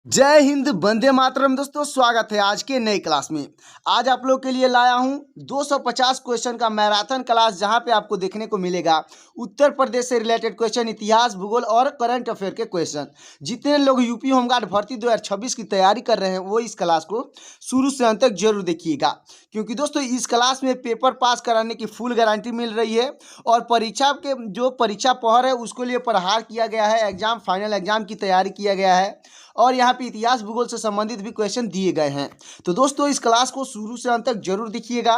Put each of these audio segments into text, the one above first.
जय हिंद, वंदे मातरम। दोस्तों, स्वागत है आज के नई क्लास में। आज आप लोग के लिए लाया हूं 250 क्वेश्चन का मैराथन क्लास, जहां पे आपको देखने को मिलेगा उत्तर प्रदेश से रिलेटेड क्वेश्चन, इतिहास, भूगोल और करंट अफेयर के क्वेश्चन। जितने लोग यूपी होमगार्ड भर्ती 2026 की तैयारी कर रहे हैं वो इस क्लास को शुरू से अंत तक जरूर देखिएगा, क्योंकि दोस्तों इस क्लास में पेपर पास कराने की फुल गारंटी मिल रही है और परीक्षा के जो परीक्षा पहर है उसके लिए प्रहार किया गया है, एग्जाम फाइनल एग्जाम की तैयारी किया गया है और यहाँ पे इतिहास भूगोल से संबंधित भी क्वेश्चन दिए गए हैं। तो दोस्तों इस क्लास को शुरू से अंत तक जरूर देखिएगा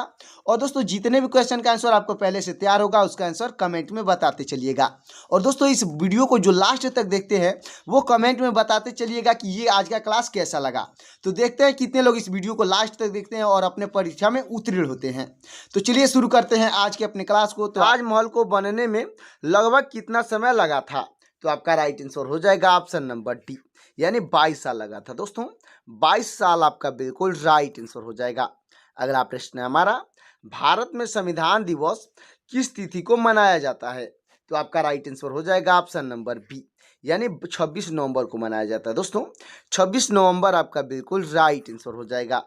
और दोस्तों जितने भी क्वेश्चन का आंसर आपको पहले से तैयार होगा उसका आंसर कमेंट में बताते चलिएगा। और दोस्तों इस वीडियो को जो लास्ट तक देखते हैं वो कमेंट में बताते चलिएगा कि ये आज का क्लास कैसा लगा। तो देखते हैं कितने लोग इस वीडियो को लास्ट तक देखते हैं और अपने परीक्षा में उत्तीर्ण होते हैं। तो चलिए शुरू करते हैं आज के अपने क्लास को। तो ताजमहल को बनने में लगभग कितना समय लगा था? तो आपका राइट आंसर हो जाएगा ऑप्शन नंबर डी, यानी 22 साल लगा था। दोस्तों 22 साल आपका बिल्कुल राइट आंसर हो जाएगा। अगला प्रश्न है हमारा, भारत में संविधान दिवस किस तिथि को मनाया जाता है? तो आपका राइट आंसर हो जाएगा ऑप्शन नंबर बी, यानी 26 नवंबर को मनाया जाता है। दोस्तों 26 नवंबर आपका बिल्कुल राइट आंसर हो जाएगा।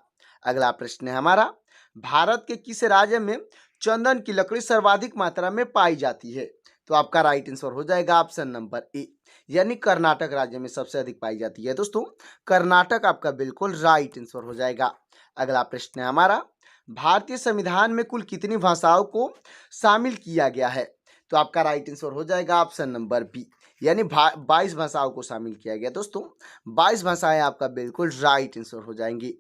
अगला प्रश्न है हमारा, भारत के किस राज्य में चंदन की लकड़ी सर्वाधिक मात्रा में पाई जाती है? तो आपका राइट आंसर हो जाएगा ऑप्शन नंबर ए, यानी कर्नाटक राज्य में सबसे अधिक पाई जाती है। दोस्तों कर्नाटक आपका बिल्कुल राइट आंसर हो जाएगा। अगला प्रश्न है हमारा, भारतीय संविधान में कुल कितनी भाषाओं को शामिल किया गया है? तो आपका राइट आंसर हो जाएगा ऑप्शन नंबर बी, यानी 22 भाषाओं को शामिल किया गया। दोस्तों 22 भाषाएं आपका बिल्कुल राइट आंसर हो जाएंगी।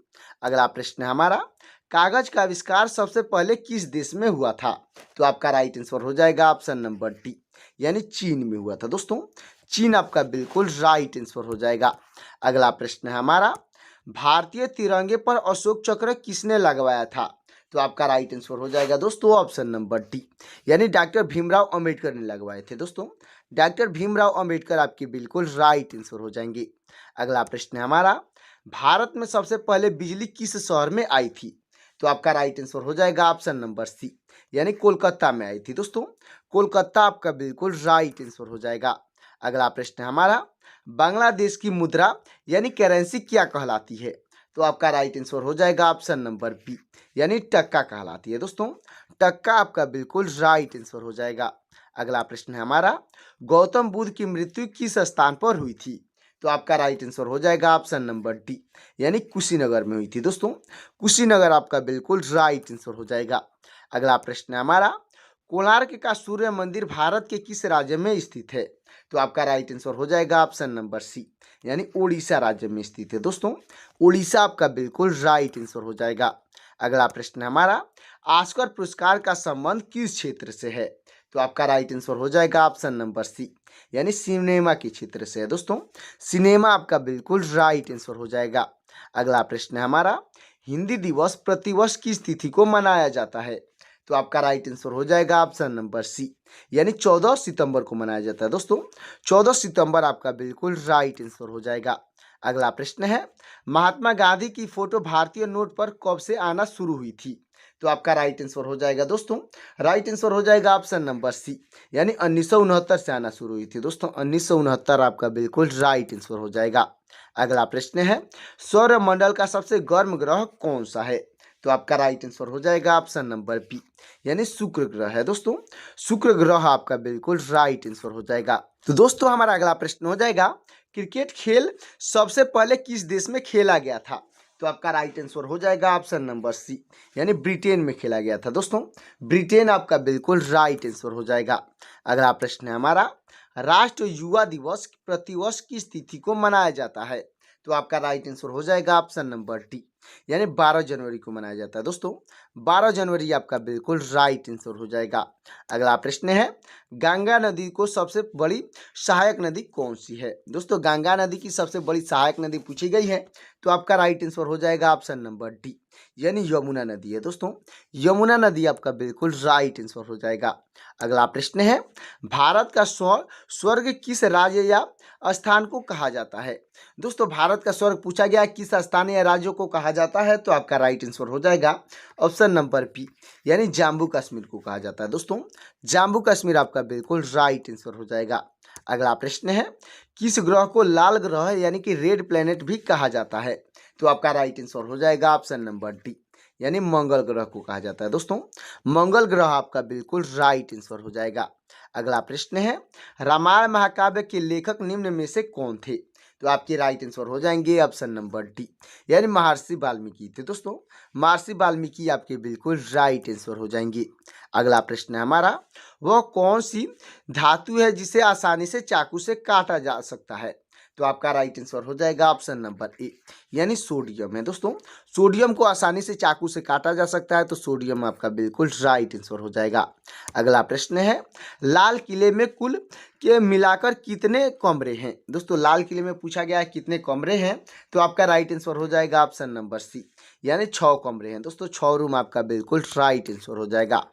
अगला प्रश्न है हमारा, कागज का आविष्कार सबसे पहले किस देश में हुआ था? तो आपका राइट आंसर हो जाएगा ऑप्शन नंबर डी, यानी चीन में हुआ था। दोस्तों चीन आपका बिल्कुल राइट आंसर हो जाएगा। अगला प्रश्न है हमारा, भारतीय तिरंगे पर अशोक चक्र किसने लगवाया था? तो आपका राइट आंसर हो जाएगा दोस्तों ऑप्शन नंबर डी, यानी डॉक्टर भीमराव अंबेडकर ने लगवाए थे। दोस्तों डॉक्टर भीमराव अंबेडकर आपकी बिल्कुल राइट आंसर हो जाएंगे। अगला प्रश्न है हमारा, भारत में सबसे पहले बिजली किस शहर में आई थी? तो आपका राइट आंसर हो जाएगा ऑप्शन नंबर सी, यानी कोलकाता में आई थी। दोस्तों कोलकाता आपका बिल्कुल राइट आंसर हो जाएगा। अगला प्रश्न है हमारा, बांग्लादेश की मुद्रा यानी करेंसी क्या कहलाती है? तो आपका राइट आंसर हो जाएगा ऑप्शन नंबर बी, यानी टक्का कहलाती है। दोस्तों टक्का आपका बिल्कुल राइट आंसर हो जाएगा। अगला प्रश्न है हमारा, गौतम बुद्ध की मृत्यु किस स्थान पर हुई थी? तो आपका राइट आंसर हो जाएगा ऑप्शन नंबर डी, यानी कुशीनगर में हुई थी। दोस्तों कुशीनगर आपका बिल्कुल राइट आंसर हो जाएगा। अगला प्रश्न है हमारा, कोणार्क का सूर्य मंदिर भारत के किस राज्य में स्थित है? तो आपका राइट आंसर हो जाएगा ऑप्शन नंबर सी, यानी उड़ीसा राज्य में स्थित है। दोस्तों उड़ीसा आपका बिल्कुल राइट आंसर हो जाएगा। अगला प्रश्न है हमारा, ऑस्कर पुरस्कार का संबंध किस क्षेत्र से है? तो आपका राइट आंसर हो जाएगा ऑप्शन नंबर सी, यानी सिनेमा के क्षेत्र से है। दोस्तों सिनेमा आपका बिल्कुल राइट आंसर हो जाएगा। अगला प्रश्न है हमारा, हिंदी दिवस प्रतिवर्ष किस तिथि को मनाया जाता है? तो आपका राइट आंसर हो जाएगा ऑप्शन नंबर सी, यानी 14 सितंबर को मनाया जाता है। दोस्तों 14 सितंबर आपका बिल्कुल राइट आंसर हो जाएगा। अगला प्रश्न है, महात्मा गांधी की फोटो भारतीय नोट पर कब से आना शुरू हुई थी? तो आपका राइट आंसर हो जाएगा दोस्तों, राइट आंसर हो जाएगा ऑप्शन नंबर सी, यानी 1969 से आना शुरू हुई थी। दोस्तों 1969 आपका बिल्कुल राइट आंसर हो जाएगा। अगला प्रश्न है, सौरमंडल का सबसे गर्म ग्रह कौन सा है? तो आपका राइट आंसर हो जाएगा ऑप्शन नंबर बी, यानी शुक्र ग्रह है। दोस्तों शुक्र ग्रह आपका बिल्कुल राइट आंसर हो जाएगा। तो दोस्तों हमारा अगला प्रश्न हो जाएगा, क्रिकेट खेल सबसे पहले किस देश में खेला गया था? तो आपका राइट आंसर हो जाएगा ऑप्शन नंबर सी, यानी ब्रिटेन में खेला गया था। दोस्तों ब्रिटेन आपका बिल्कुल राइट आंसर हो जाएगा। अगला प्रश्न है हमारा, राष्ट्रीय युवा दिवस प्रतिवर्ष किस तिथि को मनाया जाता है? तो आपका राइट आंसर हो जाएगा ऑप्शन नंबर डी, यानी 12 जनवरी को मनाया जाता है। दोस्तों 12 जनवरी आपका बिल्कुल राइट आंसर हो जाएगा। अगला प्रश्न है, गंगा नदी को सबसे बड़ी सहायक नदी कौन सी है? दोस्तों गंगा नदी की सबसे बड़ी सहायक नदी पूछी गई है, तो आपका राइट आंसर हो जाएगा ऑप्शन नंबर डी, यानी यमुना नदी है। दोस्तों यमुना नदी आपका बिल्कुल राइट आंसर हो जाएगा। अगला प्रश्न है, भारत का स्वर्ग किस राज्य या स्थान को कहा जाता है? दोस्तों भारत का स्वर्ग पूछा गया किस स्थान या राज्यों को कहा जाता है? तो आपका राइट आंसर हो जाएगा ऑप्शन नंबर बी, यानी जम्मू कश्मीर को कहा जाता है। दोस्तों जम्मू कश्मीर आपका बिल्कुल राइट आंसर हो जाएगा। अगला प्रश्न है, किस ग्रह को लाल ग्रह यानी कि रेड प्लेनेट भी कहा जाता है? तो आपका राइट आंसर हो जाएगा ऑप्शन नंबर डी, यानी मंगल ग्रह को कहा जाता है। दोस्तों मंगल ग्रह आपका बिल्कुल राइट आंसर हो जाएगा। अगला प्रश्न है, रामायण महाकाव्य के लेखक निम्न में से कौन थे? तो आपके राइट आंसर हो जाएंगे ऑप्शन नंबर डी, यानी महर्षि वाल्मीकि थे। दोस्तों महर्षि वाल्मीकि आपके बिल्कुल राइट आंसर हो जाएंगे। अगला प्रश्न है हमारा, वह कौन सी धातु है जिसे आसानी से चाकू से काटा जा सकता है? तो आपका राइट आंसर हो जाएगा ऑप्शन नंबर ए, यानी सोडियम है। दोस्तों सोडियम को आसानी से चाकू से काटा जा सकता है, तो सोडियम आपका बिल्कुल राइट आंसर हो जाएगा। अगला प्रश्न है, लाल किले में कुल के मिलाकर कितने कमरे हैं? दोस्तों लाल किले में पूछा गया है कितने कमरे हैं, तो आपका राइट आंसर हो जाएगा ऑप्शन नंबर सी, यानी 6 कमरे हैं। दोस्तों 6 रूम आपका बिल्कुल राइट आंसर हो जाएगा।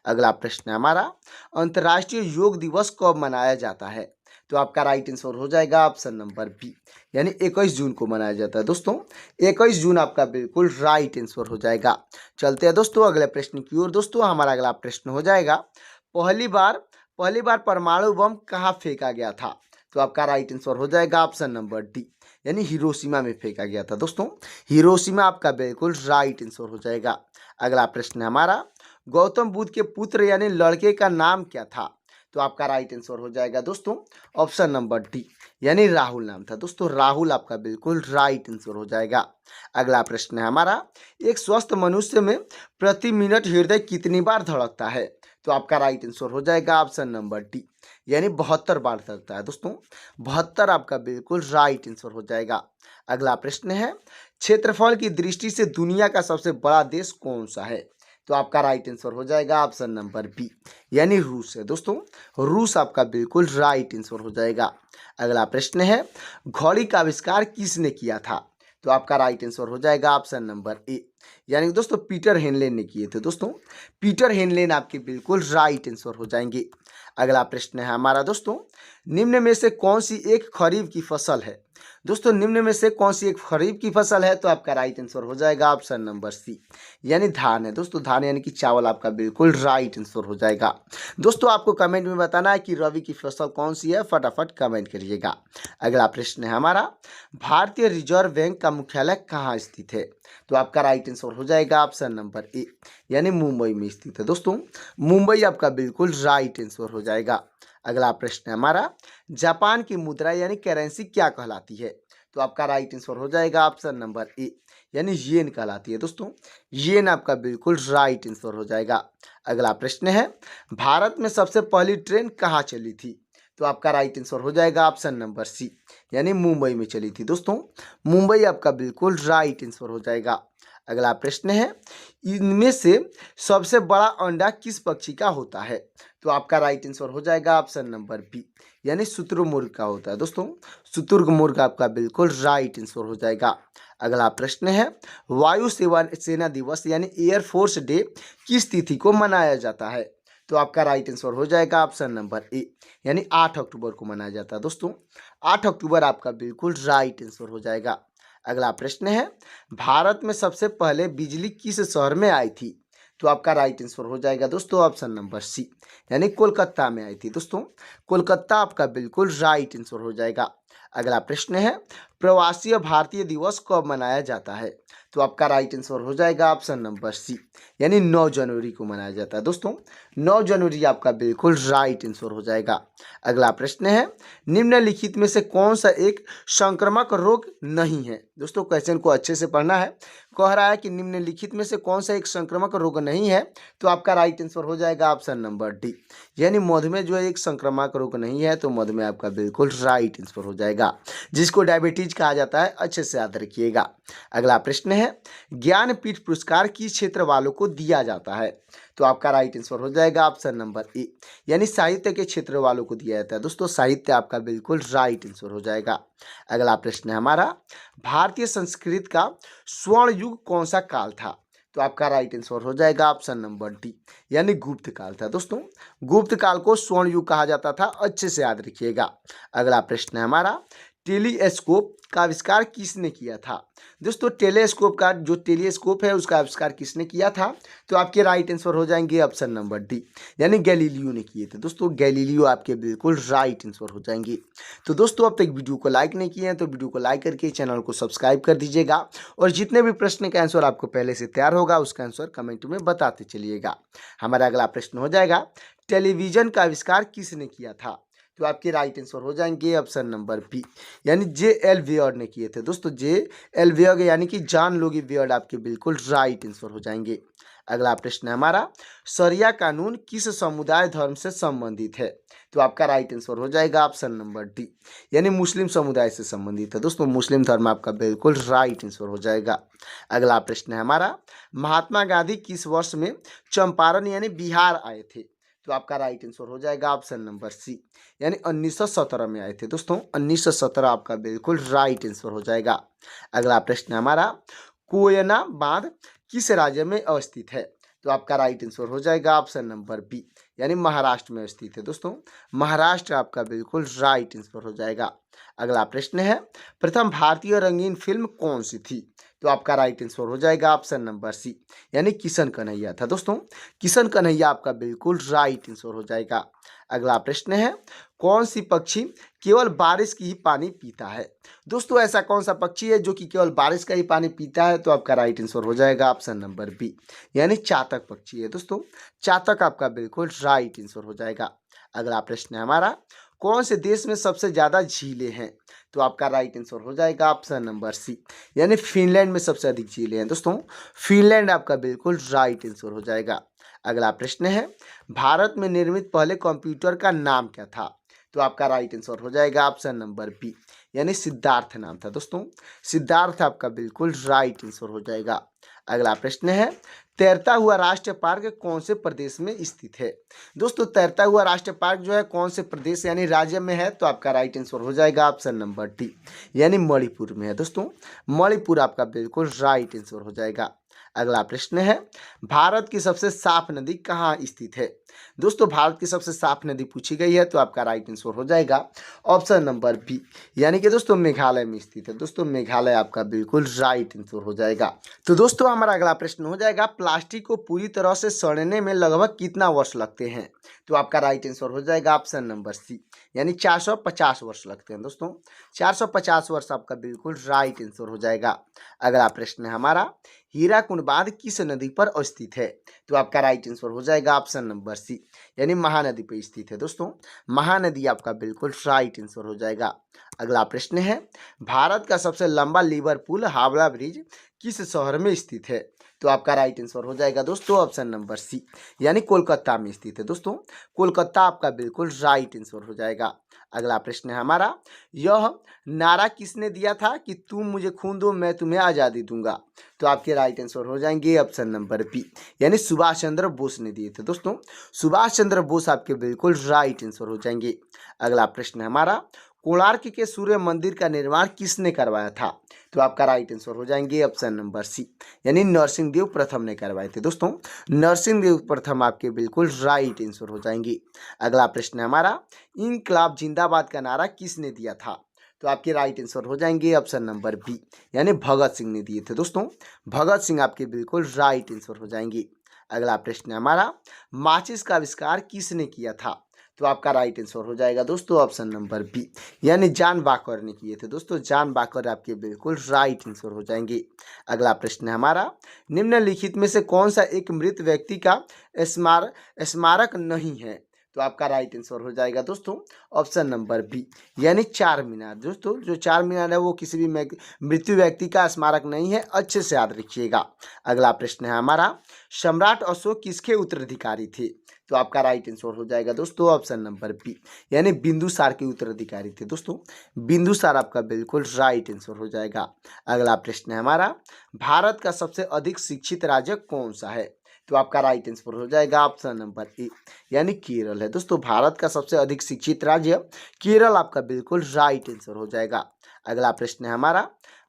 अगला प्रश्न है हमारा, अंतर्राष्ट्रीय योग दिवस कब मनाया जाता है? तो आपका राइट आंसर हो जाएगा ऑप्शन नंबर बी, यानी 21 जून को मनाया जाता है। दोस्तों 21 जून आपका बिल्कुल राइट आंसर हो जाएगा। चलते हैं दोस्तों अगले प्रश्न की ओर। दोस्तों हमारा अगला प्रश्न हो जाएगा, पहली बार परमाणु बम कहाँ फेंका गया था? तो आपका राइट आंसर हो जाएगा ऑप्शन नंबर डी, यानी हिरोशिमा में फेंका गया था। दोस्तों हिरोशिमा आपका बिल्कुल राइट आंसर हो जाएगा। अगला प्रश्न है हमारा, गौतम बुद्ध के पुत्र यानी लड़के का नाम क्या था? तो आपका राइट आंसर हो जाएगा दोस्तों ऑप्शन नंबर डी, यानी राहुल नाम था। दोस्तों राहुल आपका बिल्कुल राइट आंसर हो जाएगा। अगला प्रश्न है हमारा, एक स्वस्थ मनुष्य में प्रति मिनट हृदय कितनी बार धड़कता है? तो आपका राइट आंसर हो जाएगा ऑप्शन नंबर डी, यानी 72 बार धड़कता है। दोस्तों 72 आपका बिल्कुल राइट आंसर हो जाएगा। अगला प्रश्न है, क्षेत्रफल की दृष्टि से दुनिया का सबसे बड़ा देश कौन सा है? तो आपका राइट आंसर हो जाएगा ऑप्शन नंबर बी, यानी रूस है। दोस्तों रूस आपका बिल्कुल राइट आंसर हो जाएगा। अगला प्रश्न है, घड़ी का आविष्कार किसने किया था? तो आपका राइट आंसर हो जाएगा ऑप्शन नंबर ए, यानी दोस्तों पीटर हेनले ने किए थे। दोस्तों पीटर हेनले आपके बिल्कुल राइट आंसर हो जाएंगे। अगला प्रश्न है हमारा, दोस्तों निम्न में से कौन सी एक खरीफ की फसल है? दोस्तों निम्न में से कौन सी एक खरीफ की फसल है? तो आपका राइट आंसर हो जाएगा ऑप्शन नंबर सी, यानी धान है। दोस्तों धान यानी कि चावल आपका बिल्कुल राइट आंसर हो जाएगा। दोस्तों आपको कमेंट में बताना है कि रबी की फसल कौन सी है, फटाफट कमेंट करिएगा। अगला प्रश्न है हमारा, भारतीय रिजर्व बैंक का मुख्यालय कहाँ स्थित है? तो आपका राइट आंसर हो जाएगा ऑप्शन नंबर ए, यानी मुंबई में स्थित है। दोस्तों मुंबई आपका बिल्कुल राइट आंसर हो जाएगा। अगला प्रश्न है हमारा, जापान की मुद्रा यानी करेंसी क्या कहलाती है? तो आपका राइट आंसर हो जाएगा ऑप्शन नंबर ए, यानी येन कहलाती है। दोस्तों येन आपका बिल्कुल राइट आंसर हो जाएगा। अगला प्रश्न है, भारत में सबसे पहली ट्रेन कहाँ चली थी? तो आपका राइट आंसर हो जाएगा ऑप्शन नंबर सी, यानी मुंबई में चली थी। दोस्तों मुंबई आपका बिल्कुल राइट आंसर हो जाएगा। अगला प्रश्न है, इनमें से सबसे बड़ा अंडा किस पक्षी का होता है? तो आपका राइट आंसर हो जाएगा ऑप्शन नंबर बी, यानी शुतुरमुर्ग का होता है। दोस्तों शुतुरमुर्ग आपका बिल्कुल राइट आंसर हो जाएगा। अगला प्रश्न है, वायु सेना दिवस यानी एयरफोर्स डे किस तिथि को मनाया जाता है? तो आपका राइट आंसर हो जाएगा ऑप्शन नंबर ए, यानी 8 अक्टूबर को मनाया जाता है। दोस्तों 8 अक्टूबर आपका बिल्कुल राइट आंसर हो जाएगा। अगला प्रश्न है, भारत में सबसे पहले बिजली किस शहर में आई थी? तो आपका राइट आंसर हो जाएगा दोस्तों ऑप्शन नंबर सी, यानी कोलकाता में आई थी। दोस्तों कोलकाता आपका बिल्कुल राइट आंसर हो जाएगा। अगला प्रश्न है, प्रवासी भारतीय दिवस कब मनाया जाता है? तो आपका राइट आंसर हो जाएगा ऑप्शन नंबर सी, यानी 9 जनवरी को मनाया जाता है। दोस्तों 9 जनवरी आपका बिल्कुल राइट आंसर हो जाएगा। अगला प्रश्न है, निम्नलिखित में से कौन सा एक संक्रामक रोग नहीं है? दोस्तों क्वेश्चन को अच्छे से पढ़ना है। कह रहा है कि निम्नलिखित में से कौन सा एक संक्रामक रोग नहीं है, तो आपका राइट आंसर हो जाएगा ऑप्शन नंबर डी, यानी मधुमेह जो है एक संक्रामक रोग नहीं है, तो मधुमेह आपका बिल्कुल राइट आंसर हो जाएगा, जिसको डायबिटीज कहा जाता है। अच्छे से याद रखिएगा। अगला प्रश्न है, ज्ञानपीठ पुरस्कार किस क्षेत्र वालों को दिया जाता है? तो आपका राइट आंसर हो जाएगा ऑप्शन नंबर ए, यानी साहित्य के क्षेत्र वालों को दिया जाता है। दोस्तों साहित्य आपका बिल्कुल राइट आंसर हो जाएगा। अगला प्रश्न है हमारा, भारतीय संस्कृत का स्वर्ण युग कौन सा काल था? तो आपका राइट आंसर हो जाएगा ऑप्शन नंबर डी, यानी गुप्त काल था। दोस्तों गुप्त काल को स्वर्ण युग कहा जाता था। अच्छे से याद रखिएगा। अगला प्रश्न है हमारा, टेलीस्कोप का आविष्कार किसने किया था? दोस्तों टेलीस्कोप का जो टेलीस्कोप है उसका आविष्कार किसने किया था? तो आपके राइट आंसर हो जाएंगे ऑप्शन नंबर डी, यानी गैलीलियो ने किए थे। दोस्तों गैलीलियो आपके बिल्कुल राइट आंसर हो जाएंगे। तो दोस्तों अब तक वीडियो को लाइक नहीं किए हैं तो वीडियो को लाइक करके चैनल को सब्सक्राइब कर दीजिएगा, और जितने भी प्रश्न का आंसर आपको पहले से तैयार होगा उसका आंसर कमेंट में बताते चलिएगा। हमारा अगला प्रश्न हो जाएगा, टेलीविजन का आविष्कार किसने किया था? तो आपके राइट आंसर हो जाएंगे ऑप्शन नंबर बी, यानी J.L. वियर्ड ने किए थे। दोस्तों J.L. वियर्ड यानी कि जॉन लुई वियर्ड आपके बिल्कुल राइट आंसर हो जाएंगे। अगला प्रश्न है हमारा, शरिया कानून किस समुदाय धर्म से संबंधित है? तो आपका राइट आंसर हो जाएगा ऑप्शन नंबर डी, यानी मुस्लिम समुदाय से संबंधित है। दोस्तों मुस्लिम धर्म आपका बिल्कुल राइट आंसर हो जाएगा। अगला प्रश्न है हमारा, महात्मा गांधी किस वर्ष में चंपारण यानी बिहार आए थे? तो आपका राइट आंसर हो जाएगा ऑप्शन नंबर सी, यानी 1917 में आए थे। दोस्तों 1917 आपका बिल्कुल राइट आंसर हो जाएगा। अगला प्रश्न है हमारा, कोयना बांध किस राज्य में अवस्थित है? तो आपका राइट आंसर हो जाएगा ऑप्शन नंबर बी, यानी महाराष्ट्र में स्थित है। दोस्तों महाराष्ट्र आपका बिल्कुल राइट आंसर हो जाएगा। अगला प्रश्न है, प्रथम भारतीय रंगीन फिल्म कौन सी थी? तो आपका राइट आंसर हो जाएगा ऑप्शन नंबर सी, यानी किशन कन्हैया था। दोस्तों किशन कन्हैया आपका बिल्कुल राइट आंसर हो जाएगा। अगला प्रश्न है, कौन सी पक्षी केवल बारिश की ही पानी पीता है? दोस्तों ऐसा कौन सा पक्षी है जो कि केवल बारिश का ही पानी पीता है? तो आपका राइट आंसर हो जाएगा ऑप्शन नंबर बी, यानी चातक पक्षी है। दोस्तों चातक आपका बिल्कुल राइट आंसर हो जाएगा। अगला प्रश्न है हमारा, कौन से देश में सबसे ज़्यादा झीलें हैं? तो आपका राइट आंसर हो जाएगा ऑप्शन नंबर सी, यानी फिनलैंड में सबसे अधिक झीलें हैं। दोस्तों फिनलैंड आपका बिल्कुल राइट आंसर हो जाएगा। अगला प्रश्न है, भारत में निर्मित पहले कंप्यूटर का नाम क्या था? तो आपका राइट आंसर हो जाएगा ऑप्शन नंबर बी, यानी सिद्धार्थ नाम था। दोस्तों सिद्धार्थ आपका बिल्कुल राइट आंसर हो जाएगा। अगला प्रश्न है, तैरता हुआ राष्ट्रीय पार्क कौन से प्रदेश में स्थित है? दोस्तों तैरता हुआ राष्ट्रीय पार्क जो है कौन से प्रदेश यानी राज्य में है? तो आपका राइट आंसर हो जाएगा ऑप्शन नंबर डी, यानी मणिपुर में है। दोस्तों मणिपुर आपका बिल्कुल राइट आंसर हो जाएगा। अगला प्रश्न है, भारत की सबसे साफ नदी कहाँ स्थित है? दोस्तों भारत की सबसे साफ नदी पूछी गई है तो आपका राइट आंसर हो जाएगा ऑप्शन नंबर बी, यानी कि दोस्तों मेघालय में स्थित है। दोस्तों मेघालय आपका बिल्कुल राइट आंसर हो जाएगा। तो दोस्तों हमारा अगला प्रश्न हो जाएगा, प्लास्टिक को पूरी तरह से सड़ने में लगभग कितना वर्ष लगते हैं? तो आपका राइट आंसर हो जाएगा ऑप्शन नंबर सी, यानी 450 वर्ष लगते हैं। दोस्तों 450 वर्ष आपका बिल्कुल राइट आंसर हो जाएगा। अगला प्रश्न है हमारा, हीराकुंड बांध किस नदी पर स्थित है? तो आपका राइट आंसर हो जाएगा ऑप्शन नंबर सी, यानी महानदी पर स्थित है। दोस्तों महानदी आपका बिल्कुल राइट आंसर हो जाएगा। अगला प्रश्न है, भारत का सबसे लंबा लीवर पुल हावड़ा ब्रिज किस शहर में स्थित है? तो आपका राइट आंसर हो जाएगा दोस्तों ऑप्शन नंबर सी, यानी कोलकाता में स्थित है। दोस्तों कोलकाता आपका बिल्कुल राइट आंसर हो जाएगा। अगला प्रश्न है हमारा, यह नारा किसने दिया था कि तुम मुझे खून दो मैं तुम्हें आज़ादी दूंगा? तो आपके राइट आंसर हो जाएंगे ऑप्शन नंबर बी, यानी सुभाष चंद्र बोस ने दिए थे। दोस्तों सुभाष चंद्र बोस आपके बिल्कुल राइट आंसर हो जाएंगे। अगला प्रश्न है हमारा, कोणार्क के सूर्य मंदिर का निर्माण किसने करवाया था? तो आपका राइट आंसर हो जाएंगे ऑप्शन नंबर सी, यानी नरसिंह देव प्रथम ने करवाए थे। दोस्तों नरसिंह देव प्रथम आपके बिल्कुल राइट आंसर हो जाएंगे। अगला प्रश्न है हमारा, इनकलाब जिंदाबाद का नारा किसने दिया था? तो आपके राइट आंसर हो जाएंगे ऑप्शन नंबर बी, यानी भगत सिंह ने दिए थे। दोस्तों भगत सिंह आपके बिल्कुल राइट आंसर हो जाएंगे। अगला प्रश्न है हमारा, माचिस का आविष्कार किसने किया था? तो आपका राइट आंसर हो जाएगा दोस्तों ऑप्शन नंबर बी, यानी जॉन बाकर ने किए थे। दोस्तों जॉन बाकर आपके बिल्कुल राइट आंसर हो जाएंगे। अगला प्रश्न है हमारा, निम्नलिखित में से कौन सा एक मृत व्यक्ति का स्मारक नहीं है? तो आपका राइट आंसर हो जाएगा दोस्तों ऑप्शन नंबर बी, यानी चार मीनार। दोस्तों जो चार मीनार है वो किसी भी मृत्यु व्यक्ति का स्मारक नहीं है, अच्छे से याद रखिएगा। अगला प्रश्न है हमारा, सम्राट अशोक किसके उत्तराधिकारी थे? तो आपका राइट आंसर हो जाएगा दोस्तों ऑप्शन नंबर बी, यानी बिंदुसार के उत्तराधिकारी थे। दोस्तों बिंदुसार आपका बिल्कुल राइट आंसर हो जाएगा। अगला प्रश्न है हमारा, भारत का सबसे अधिक शिक्षित राज्य कौन सा है? तो आपका राइट आंसर हो जाएगा ऑप्शन नंबर ए, यानी केरल है। दोस्तों भारत का सबसे अधिक शिक्षित राज्य केरल आपका बिल्कुल राइट आंसर हो जाएगा। अगला प्रश्न है हमारा,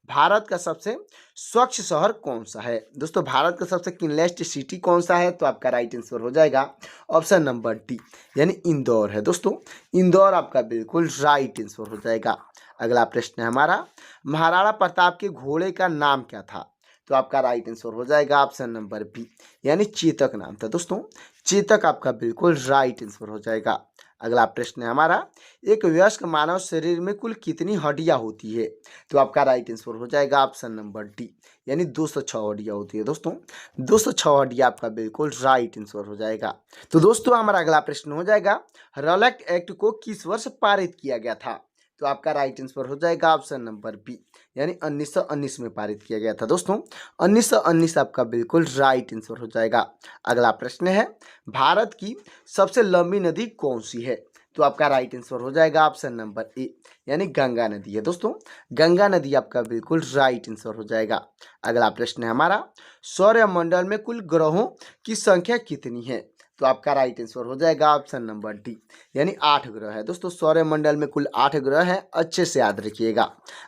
भारत का सबसे स्वच्छ शहर कौन सा है? दोस्तों भारत का सबसे क्लीनेस्ट सिटी कौन सा है? तो आपका राइट आंसर हो जाएगा ऑप्शन नंबर डी, यानी इंदौर है। दोस्तों इंदौर आपका बिल्कुल राइट आंसर हो जाएगा। अगला प्रश्न है हमारा, महाराणा प्रताप के घोड़े का नाम क्या था? तो आपका राइट आंसर हो जाएगा ऑप्शन नंबर बी, यानी चेतक नाम था। दोस्तों चेतक आपका बिल्कुल राइट आंसर हो जाएगा। अगला प्रश्न है हमारा, एक वयस्क मानव शरीर में कुल कितनी हड्डियां होती है? तो आपका राइट आंसर हो जाएगा ऑप्शन नंबर डी, यानी 206 हड्डियां होती है। दोस्तों 206 हड्डियां आपका बिल्कुल राइट आंसर हो जाएगा। तो दोस्तों हमारा अगला प्रश्न हो जाएगा, रॉलेट एक्ट को किस वर्ष पारित किया गया था? तो आपका राइट आंसर हो जाएगा ऑप्शन नंबर बी, यानी 1919 में पारित किया गया था। दोस्तों 1919 आपका बिल्कुल राइट आंसर हो जाएगा। अगला प्रश्न है, भारत की सबसे लंबी नदी कौन सी है? तो आपका राइट आंसर हो जाएगा ऑप्शन नंबर ए, यानी गंगा नदी है। दोस्तों गंगा नदी आपका बिल्कुल राइट आंसर हो जाएगा। अगला प्रश्न है हमारा, सौरमंडल में कुल ग्रहों की संख्या कितनी है? तो आपका राइट आंसर हो जाएगा ऑप्शन नंबर डी, यानी 8 ग्रह है। दोस्तों सौरमंडल में कुल 8 ग्रह हैं, अच्छे से याद रखिएगा।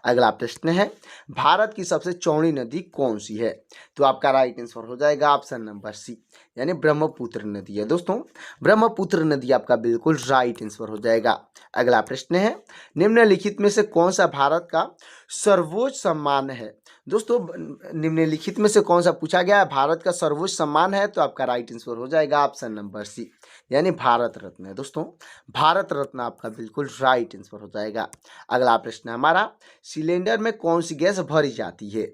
अगला प्रश्न है, भारत की सबसे चौड़ी नदी कौन सी है? तो आपका राइट आंसर हो जाएगा ऑप्शन नंबर सी, यानी ब्रह्मपुत्र नदी है। दोस्तों ब्रह्मपुत्र नदी आपका बिल्कुल राइट आंसर हो जाएगा। अगला प्रश्न है, निम्नलिखित में से कौन सा भारत का सर्वोच्च सम्मान है? दोस्तों निम्नलिखित में से कौन सा पूछा गया है भारत का सर्वोच्च सम्मान है? तो आपका राइट आंसर हो जाएगा ऑप्शन नंबर सी, यानी भारत रत्न है। दोस्तों भारत रत्न आपका बिल्कुल राइट आंसर हो जाएगा। अगला प्रश्न है हमारा, सिलेंडर में कौन सी गैस भरी जाती है?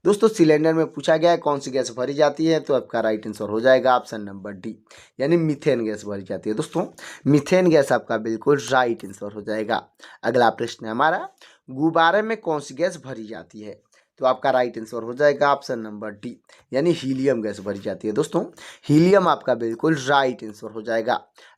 दोस्तों सिलेंडर में पूछा गया है कौन सी गैस भरी जाती है? तो आपका राइट आंसर हो जाएगा ऑप्शन नंबर डी, यानी मीथेन गैस भरी जाती है। दोस्तों मीथेन गैस आपका बिल्कुल राइट आंसर हो जाएगा। अगला प्रश्न है हमारा, गुब्बारे में कौन सी गैस भरी जाती है? तो आपका राइट आंसर हो जाएगा ऑप्शन नंबर डी, यानी हीलियम गैस भरी जाती है। दोस्तों हीलियम आपका बिल्कुल राइट आंसर हो जाएगा।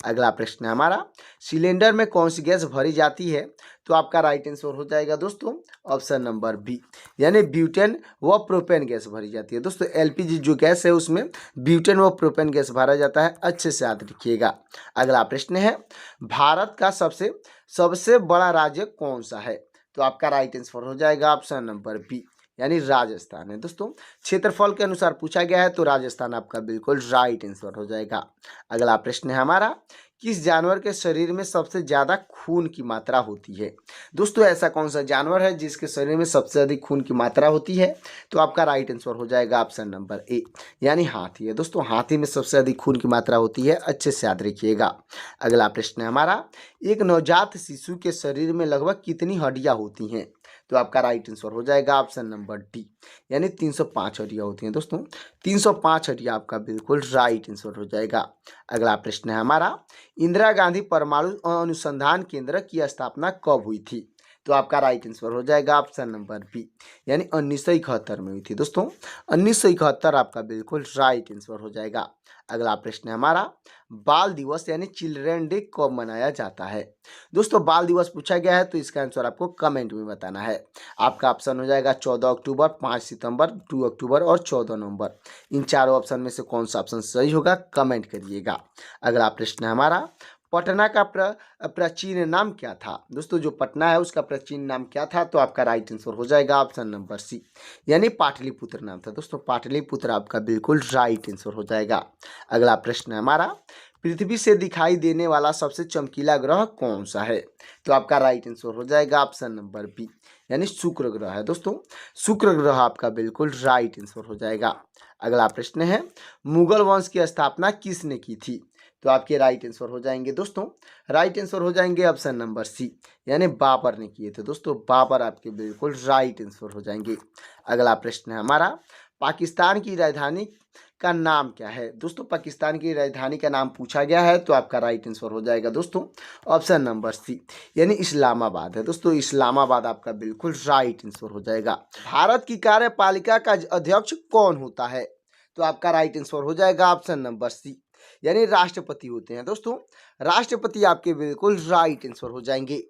अगला प्रश्न है हमारा, सिलेंडर में कौन सी गैस भरी जाती है? तो आपका राइट आंसर हो जाएगा दोस्तों ऑप्शन नंबर बी, यानी ब्यूटेन व प्रोपेन गैस भरी जाती है। दोस्तों एलपीजी जो गैस है उसमें ब्यूटेन व प्रोपेन गैस भरा जाता है, अच्छे से याद रखिएगा। अगला प्रश्न है, भारत का सबसे सबसे बड़ा राज्य कौन सा है? तो आपका राइट आंसर हो जाएगा ऑप्शन नंबर बी, यानी राजस्थान है। दोस्तों क्षेत्रफल के अनुसार पूछा गया है तो राजस्थान आपका बिल्कुल राइट आंसर हो जाएगा। अगला प्रश्न है हमारा, किस जानवर के शरीर में सबसे ज्यादा खून की मात्रा होती है? दोस्तों ऐसा कौन सा जानवर है जिसके शरीर में सबसे अधिक खून की मात्रा होती है? तो आपका राइट आंसर हो जाएगा ऑप्शन नंबर ए, यानी हाथी है। दोस्तों हाथी में सबसे अधिक खून की मात्रा होती है, अच्छे से याद रखिएगा। अगला प्रश्न है हमारा, एक नवजात शिशु के शरीर में लगभग कितनी हड्डियां होती हैं? तो आपका राइट आंसर हो जाएगा ऑप्शन नंबर डी, यानी 305 हड्डियां होती हैं। दोस्तों 305 हड्डियां आपका बिल्कुल राइट आंसर हो जाएगा। अगला प्रश्न है हमारा, इंदिरा गांधी परमाणु अनुसंधान केंद्र की स्थापना कब हुई थी? तो आपका राइट आंसर हो जाएगा ऑप्शन नंबर बी, यानी 1971 में हुई थी। दोस्तों 1971 आपका बिल्कुल राइट आंसर हो जाएगा। अगला प्रश्न है हमारा, बाल दिवस यानी चिल्ड्रन डे कब मनाया जाता है? दोस्तों बाल दिवस पूछा गया है तो इसका आंसर आपको कमेंट में बताना है। आपका ऑप्शन हो जाएगा 14 अक्टूबर, 5 सितंबर, 2 अक्टूबर और 14 नवंबर। इन चारों ऑप्शन में से कौन सा ऑप्शन सही होगा कमेंट करिएगा। अगला प्रश्न है हमारा, पटना का प्राचीन नाम क्या था? दोस्तों जो पटना है उसका प्राचीन नाम क्या था? तो आपका राइट आंसर हो जाएगा ऑप्शन नंबर सी, यानी पाटलिपुत्र नाम था। दोस्तों पाटलिपुत्र आपका बिल्कुल राइट आंसर हो जाएगा। अगला प्रश्न है हमारा, पृथ्वी से दिखाई देने वाला सबसे चमकीला ग्रह कौन सा है? तो आपका राइट आंसर हो जाएगा ऑप्शन नंबर बी, यानी शुक्र ग्रह है। दोस्तों शुक्र ग्रह आपका बिल्कुल राइट आंसर हो जाएगा। अगला प्रश्न है, मुगल वंश की स्थापना किसने की थी? तो आपके राइट आंसर हो जाएंगे दोस्तों, राइट आंसर हो जाएंगे ऑप्शन नंबर सी, यानी बाबर ने किए थे। दोस्तों बाबर आपके बिल्कुल राइट आंसर हो जाएंगे। अगला प्रश्न है हमारा, पाकिस्तान की राजधानी का नाम क्या है? दोस्तों पाकिस्तान की राजधानी का नाम पूछा गया है तो आपका राइट आंसर हो जाएगा दोस्तों ऑप्शन नंबर सी, यानी इस्लामाबाद है। दोस्तों इस्लामाबाद आपका बिल्कुल राइट आंसर हो जाएगा। भारत की कार्यपालिका का अध्यक्ष कौन होता है? तो आपका राइट आंसर हो जाएगा ऑप्शन नंबर सी, यानी राष्ट्रपति होते हैं। दोस्तों राष्ट्रपति आपके बिल्कुल राइट आंसर हो जाएंगे।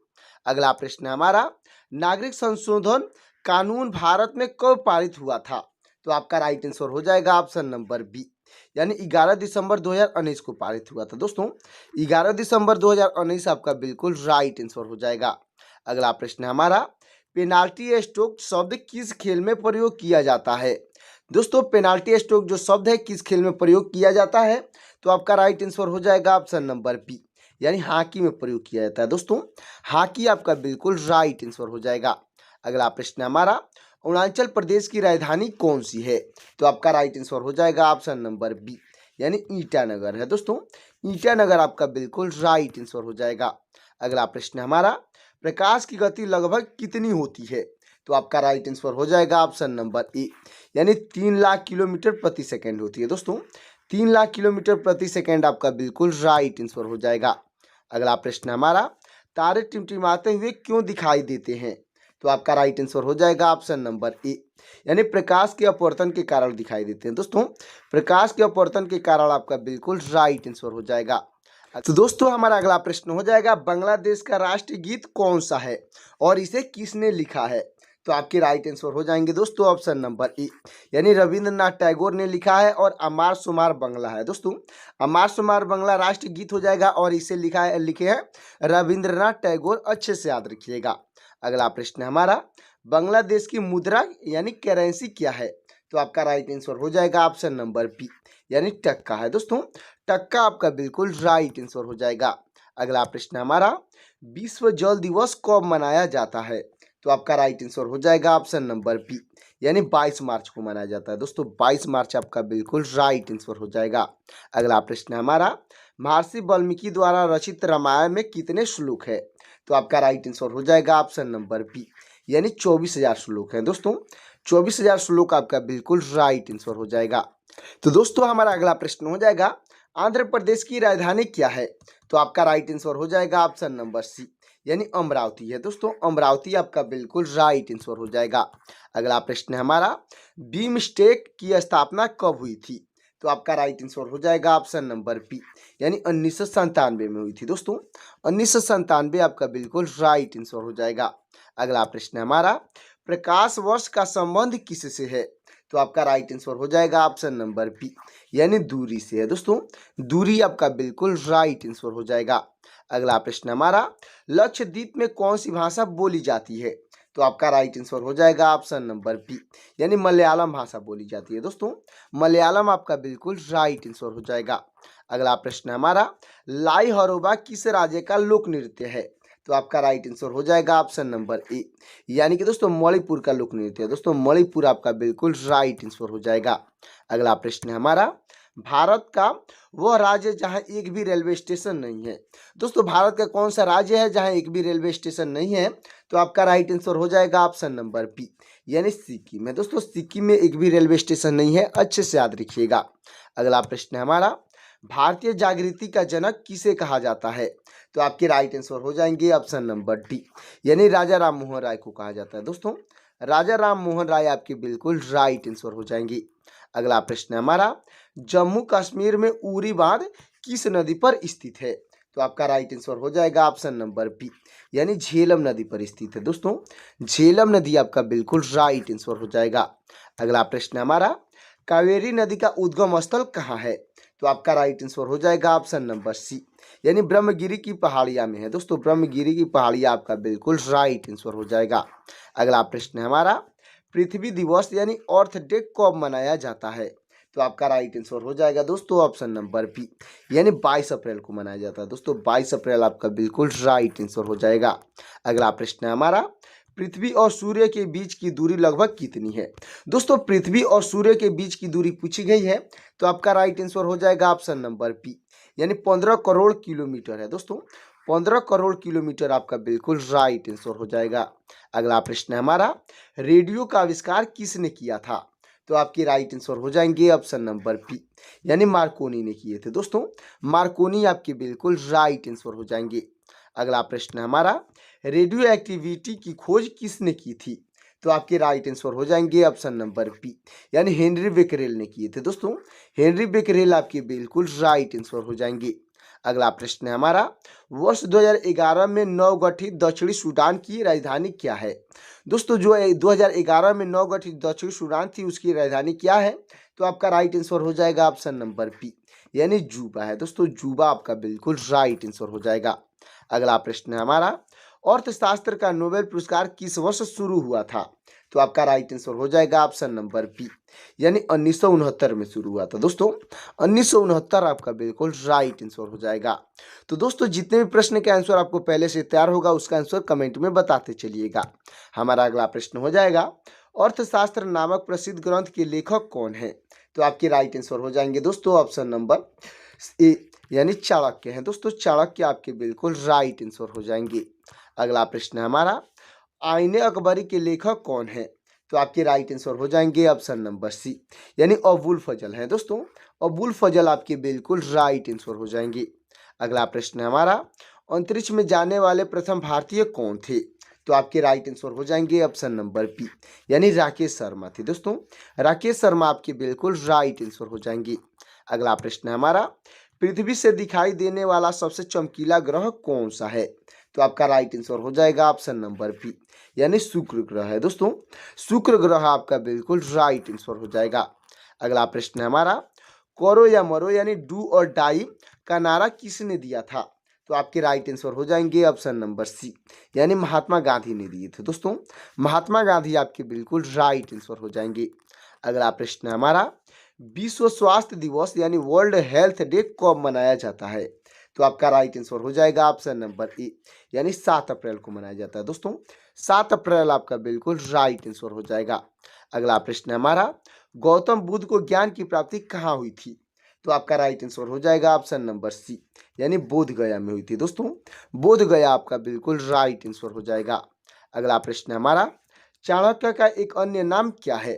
अगला प्रश्न है हमारा, नागरिक संशोधन कानून भारत में कब पारित हुआ था? तो आपका राइट आंसर हो जाएगा ऑप्शन नंबर बी, यानी 11 दिसंबर 2019 को पारित हुआ था। दोस्तों 11 दिसंबर 2019 आपका बिल्कुल राइट आंसर हो जाएगा। अगला प्रश्न है हमारा, पेनाल्टी स्ट्रोक शब्द किस खेल में प्रयोग किया जाता है? दोस्तों पेनाल्टी स्ट्रोक जो शब्द है किस खेल में प्रयोग किया जाता है? तो आपका राइट आंसर हो जाएगा ऑप्शन नंबर बी, यानी हॉकी में प्रयोग किया जाता है। दोस्तों हॉकी आपका बिल्कुल राइट आंसर हो जाएगा। अगला प्रश्न हमारा, अरुणाचल प्रदेश की राजधानी कौन सी है? तो आपका राइट आंसर हो जाएगा ऑप्शन नंबर बी, यानी ईटानगर है। दोस्तों ईटानगर आपका बिल्कुल राइट आंसर हो जाएगा। अगला प्रश्न हमारा, प्रकाश की गति लगभग कितनी होती है? तो आपका राइट आंसर हो जाएगा ऑप्शन नंबर ए, यानी 3 लाख किलोमीटर प्रति सेकंड होती है। दोस्तों 3 लाख किलोमीटर प्रति सेकंड आपका बिल्कुल राइट आंसर हो जाएगा। अगला प्रश्न हमारा, तारे टिमटिमाते हुए क्यों दिखाई देते हैं? तो आपका राइट आंसर हो जाएगा ऑप्शन नंबर ए, यानी प्रकाश के अपवर्तन के कारण दिखाई देते हैं। दोस्तों प्रकाश के अपवर्तन के कारण आपका बिल्कुल राइट आंसर हो जाएगा। तो दोस्तों हमारा अगला प्रश्न हो जाएगा, बांग्लादेश का राष्ट्रीय गीत कौन सा है और इसे किसने लिखा है? तो आपके राइट आंसर हो जाएंगे दोस्तों ऑप्शन नंबर ए, यानी रविंद्रनाथ टैगोर ने लिखा है और अमार सुमार बांग्ला है। दोस्तों अमार सुमार बांग्ला राष्ट्रीय गीत हो जाएगा और इसे लिखे हैं रविंद्रनाथ टैगोर। अच्छे से याद रखिएगा। अगला प्रश्न हमारा, बांग्लादेश की मुद्रा यानी करेंसी क्या है? तो आपका राइट आंसर हो जाएगा ऑप्शन नंबर बी, यानी टक्का है। दोस्तों टक्का आपका बिल्कुल राइट आंसर हो जाएगा। अगला प्रश्न हमारा, विश्व जल दिवस कब मनाया जाता है? तो आपका राइट आंसर हो जाएगा ऑप्शन नंबर बी, यानी 22 मार्च को मनाया जाता है। दोस्तों 22 मार्च आपका बिल्कुल राइट आंसर हो जाएगा। अगला प्रश्न हमारा, महर्षि वाल्मीकि द्वारा रचित रामायण में कितने श्लोक है? तो आपका राइट आंसर हो जाएगा ऑप्शन नंबर बी, यानी 24,000 श्लोक हैं। दोस्तों 24,000 श्लोक आपका बिल्कुल राइट आंसर हो जाएगा। तो दोस्तों हमारा अगला प्रश्न हो जाएगा, आंध्र प्रदेश की राजधानी क्या है? तो आपका राइट आंसर हो जाएगा ऑप्शन नंबर सी, यानी अमरावती है। दोस्तों अमरावती आपका बिल्कुल राइट आंसर हो जाएगा। अगला प्रश्न हमारा, बीम स्टेक की स्थापना कब हुई थी? तो आपका राइट आंसर हो जाएगा ऑप्शन नंबर बी, यानी 1997 में हुई थी। दोस्तों 1997 आपका बिल्कुल राइट आंसर हो जाएगा। अगला प्रश्न हमारा, प्रकाश वर्ष का संबंध किससे है? तो आपका राइट आंसर हो जाएगा ऑप्शन नंबर बी, यानी दूरी से है। दोस्तों दूरी आपका बिल्कुल राइट आंसर हो जाएगा। अगला प्रश्न हमारा, लक्षद्वीप में कौन सी भाषा बोली जाती है? तो आपका राइट आंसर हो जाएगा ऑप्शन नंबर बी, यानी मलयालम भाषा बोली जाती है। दोस्तों मलयालम आपका बिल्कुल राइट आंसर हो जाएगा। अगला प्रश्न हमारा, लाई हरोबा किस राज्य का लोक नृत्य है? तो आपका राइट आंसर हो जाएगा ऑप्शन नंबर ए, यानी कि दोस्तों मणिपुर का लोक नृत्य है। दोस्तों मणिपुर आपका बिल्कुल राइट आंसर हो जाएगा। अगला प्रश्न हमारा, भारत का वह राज्य जहां एक भी रेलवे स्टेशन नहीं है? दोस्तों भारत का कौन सा राज्य है जहां एक भी रेलवे स्टेशन नहीं है? तो आपका राइट आंसर हो जाएगा ऑप्शन नंबर बी, यानी सिक्किम है। दोस्तों सिक्किम में एक भी रेलवे स्टेशन नहीं है। अच्छे से याद रखिएगा। अगला प्रश्न हमारा, भारतीय जागृति का जनक किसे कहा जाता है? तो आपके राइट आंसर हो जाएंगे ऑप्शन नंबर डी, यानी राजा राम मोहन राय को कहा जाता है। दोस्तों राजा राम मोहन राय आपके बिल्कुल राइट आंसर हो जाएंगे। अगला प्रश्न हमारा, जम्मू कश्मीर में उरी बांध किस नदी पर स्थित है? तो आपका राइट आंसर हो जाएगा ऑप्शन नंबर बी, यानी झेलम नदी पर स्थित है। दोस्तों झेलम नदी आपका बिल्कुल राइट आंसर हो जाएगा। अगला प्रश्न हमारा, कावेरी नदी का उद्गम स्थल कहाँ है? तो आपका राइट आंसर हो जाएगा ऑप्शन नंबर सी, यानी ब्रह्मगिरी की पहाड़ियां में है। दोस्तों ब्रह्मगिरी की पहाड़ियां आपका बिल्कुल राइट आंसर हो जाएगा। अगला प्रश्न हमारा, पृथ्वी दिवस यानी अर्थ डे कब मनाया जाता है? तो आपका राइट आंसर हो जाएगा दोस्तों ऑप्शन नंबर बी, यानी 22 अप्रैल को मनाया जाता है। दोस्तों 22 अप्रैल आपका बिल्कुल राइट आंसर हो जाएगा। अगला प्रश्न हमारा, पृथ्वी और सूर्य के बीच की दूरी लगभग कितनी है? दोस्तों पृथ्वी और सूर्य के बीच की दूरी पूछी गई है, तो आपका राइट आंसर हो जाएगा ऑप्शन नंबर बी, यानी 15 करोड़ किलोमीटर है। दोस्तों 15 करोड़ किलोमीटर आपका बिल्कुल राइट आंसर हो जाएगा। अगला प्रश्न हमारा, रेडियो का आविष्कार किसने किया था? तो आपकी राइट आंसर हो जाएंगे ऑप्शन नंबर बी, यानी मार्कोनी ने किए थे। दोस्तों मार्कोनी आपके बिल्कुल राइट आंसर हो जाएंगे। अगला प्रश्न हमारा, रेडियो एक्टिविटी की खोज किसने की थी? तो आपके राइट आंसर हो जाएंगे ऑप्शन नंबर बी, यानी हेनरी बेकरेल ने किए थे। दोस्तों हेनरी बेकरेल आपके बिल्कुल राइट आंसर हो जाएंगे। अगला प्रश्न है हमारा, वर्ष 2011 में नवगठित दक्षिणी सूडान की राजधानी क्या है? दोस्तों जो 2011 में नवगठित दक्षिणी सूडान थी उसकी राजधानी क्या है? तो आपका राइट आंसर हो जाएगा ऑप्शन नंबर बी, यानी जूबा है। दोस्तों जूबा आपका बिल्कुल राइट आंसर हो जाएगा। अगला प्रश्न है हमारा, अर्थशास्त्र का नोबेल पुरस्कार किस वर्ष शुरू हुआ था? तो आपका राइट आंसर हो जाएगा ऑप्शन नंबर बी, यानी 1969 में शुरू हुआ था दोस्तों। 1969 आपका बिल्कुल राइट आंसर हो जाएगा। तो दोस्तों जितने भी प्रश्न के आंसर आपको पहले से तैयार होगा उसका आंसर कमेंट में बताते चलिएगा। हमारा अगला प्रश्न हो जाएगा, अर्थशास्त्र नामक प्रसिद्ध ग्रंथ के लेखक कौन है? तो आपके राइट आंसर हो जाएंगे दोस्तों ऑप्शन नंबर ए, यानी चाणक्य हैं दोस्तों। चाणक्य आपके बिल्कुल राइट आंसर हो जाएंगे। अगला प्रश्न है हमारा, आईने अकबरी के लेखक कौन है? तो आपके राइट आंसर हो जाएंगे ऑप्शन नंबर सी, यानी अबुल फजल हैं दोस्तों। अबुल फजल आपके बिल्कुल राइट आंसर हो जाएंगे। अगला प्रश्न है हमारा, अंतरिक्ष में जाने वाले प्रथम भारतीय कौन थे? तो आपके राइट आंसर हो जाएंगे ऑप्शन नंबर बी, यानी राकेश शर्मा थे दोस्तों। राकेश शर्मा आपके बिल्कुल राइट आंसर हो जाएंगे। अगला प्रश्न है हमारा, पृथ्वी से दिखाई देने वाला सबसे चमकीला ग्रह कौन सा है? तो आपका राइट आंसर हो जाएगा ऑप्शन नंबर बी, यानी शुक्र ग्रह है दोस्तों। शुक्र ग्रह आपका बिल्कुल राइट आंसर हो जाएगा। अगला प्रश्न है हमारा, करो या मरो यानी डू और डाई का नारा किसने दिया था? तो आपके राइट आंसर हो जाएंगे ऑप्शन नंबर सी, यानी महात्मा गांधी ने दिए थे दोस्तों। महात्मा गांधी आपके बिल्कुल राइट आंसर हो जाएंगे। अगला प्रश्न है हमारा, विश्व स्वास्थ्य दिवस यानी वर्ल्ड हेल्थ डे कब मनाया जाता है? तो आपका राइट आंसर हो जाएगा ऑप्शन नंबर ए, यानी 7 अप्रैल को मनाया जाता है दोस्तों। 7 अप्रैल आपका बिल्कुल राइट आंसर हो जाएगा। अगला प्रश्न है हमारा, गौतम बुद्ध को ज्ञान की प्राप्ति कहाँ हुई थी? तो आपका राइट आंसर हो जाएगा ऑप्शन नंबर सी, यानी बोध गया में हुई थी दोस्तों। बोध गया आपका बिल्कुल राइट आंसर हो जाएगा। अगला प्रश्न है हमारा, चाणक्य का एक अन्य नाम क्या है?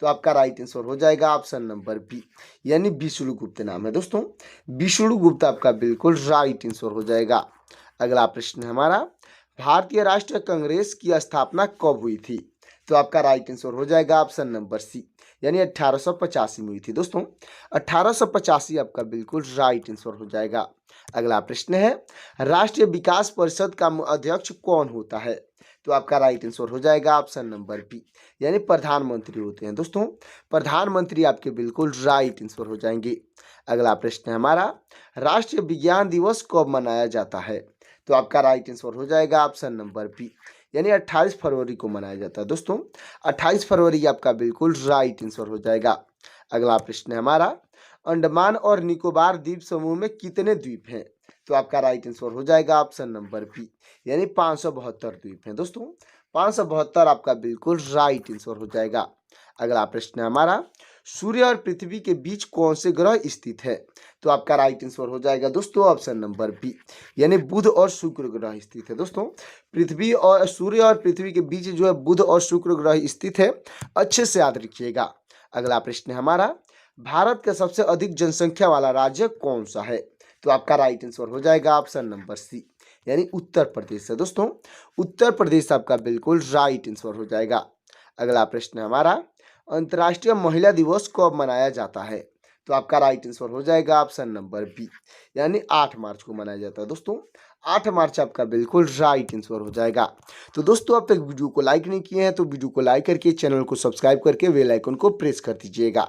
तो आपका राइट आंसर हो जाएगा ऑप्शन नंबर बी, यानी विष्णुगुप्त नाम है दोस्तों। विष्णुगुप्त आपका बिल्कुल राइट आंसर हो जाएगा। अगला प्रश्न है हमारा, भारतीय राष्ट्रीय कांग्रेस की स्थापना कब हुई थी? तो आपका राइट आंसर हो जाएगा ऑप्शन नंबर सी, यानी 1885 में हुई थी दोस्तों। 1885 आपका बिल्कुल राइट आंसर हो जाएगा। अगला प्रश्न है, राष्ट्रीय विकास परिषद का अध्यक्ष कौन होता है? तो आपका राइट आंसर हो जाएगा ऑप्शन नंबर बी, यानी प्रधानमंत्री होते हैं दोस्तों। प्रधानमंत्री आपके बिल्कुल राइट आंसर हो जाएंगे। अगला प्रश्न है हमारा, राष्ट्रीय विज्ञान दिवस कब मनाया जाता है? तो आपका राइट आंसर हो जाएगा ऑप्शन नंबर बी, यानी 28 फरवरी को मनाया जाता है दोस्तों। 28 फरवरी आपका बिल्कुल राइट आंसर हो जाएगा। अगला प्रश्न है हमारा, अंडमान और निकोबार द्वीप समूह में कितने द्वीप हैं? तो आपका राइट आंसर हो जाएगा ऑप्शन नंबर बी, यानी 572 द्वीप हैं दोस्तों। 572 आपका बिल्कुल राइट आंसर हो जाएगा। अगला प्रश्न है हमारा, सूर्य और पृथ्वी के बीच कौन से ग्रह स्थित है? तो आपका राइट आंसर हो जाएगा दोस्तों ऑप्शन नंबर बी, यानी बुध और शुक्र ग्रह स्थित है दोस्तों। पृथ्वी और सूर्य और पृथ्वी के बीच जो है बुध और शुक्र ग्रह स्थित है, अच्छे से याद रखिएगा। अगला प्रश्न है हमारा, भारत का सबसे अधिक जनसंख्या वाला राज्य कौन सा है? तो आपका राइट आंसर हो जाएगा ऑप्शन नंबर सी, यानी उत्तर प्रदेश है दोस्तों। उत्तर प्रदेश आपका बिल्कुल राइट आंसर हो जाएगा। अगला प्रश्न है हमारा, अंतर्राष्ट्रीय महिला दिवस कब मनाया जाता है? तो आपका राइट आंसर हो जाएगा ऑप्शन नंबर बी, यानी 8 मार्च को मनाया जाता है दोस्तों। 8 मार्च आपका बिल्कुल राइट आंसर हो जाएगा। तो दोस्तों अब तक वीडियो को लाइक नहीं किए हैं तो वीडियो को लाइक करके चैनल को सब्सक्राइब करके बेल आइकन को प्रेस कर दीजिएगा।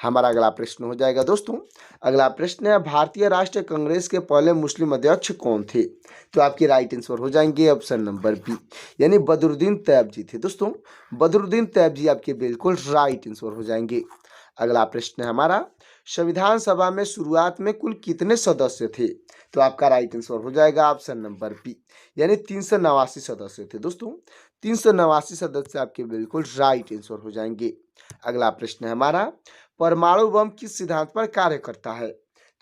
हमारा अगला प्रश्न हो जाएगा दोस्तों। अगला प्रश्न है, भारतीय राष्ट्रीय कांग्रेस के पहले मुस्लिम अध्यक्ष कौन थे? तो आपके राइट आंसर हो जाएंगे ऑप्शन नंबर बी, यानी बदरुद्दीन तैयब जी थे दोस्तों। बदरुद्दीन तैयब जी आपके बिल्कुल राइट आंसर हो जाएंगे। अगला प्रश्न है हमारा, संविधान सभा में शुरुआत में कुल कितने सदस्य थे? तो आपका राइट आंसर हो जाएगा ऑप्शन नंबर बी, यानी 389 सदस्य थे दोस्तों। 389 सदस्य आपके बिल्कुल राइट आंसर हो जाएंगे। अगला प्रश्न है हमारा, परमाणु बम किस सिद्धांत पर कार्य करता है?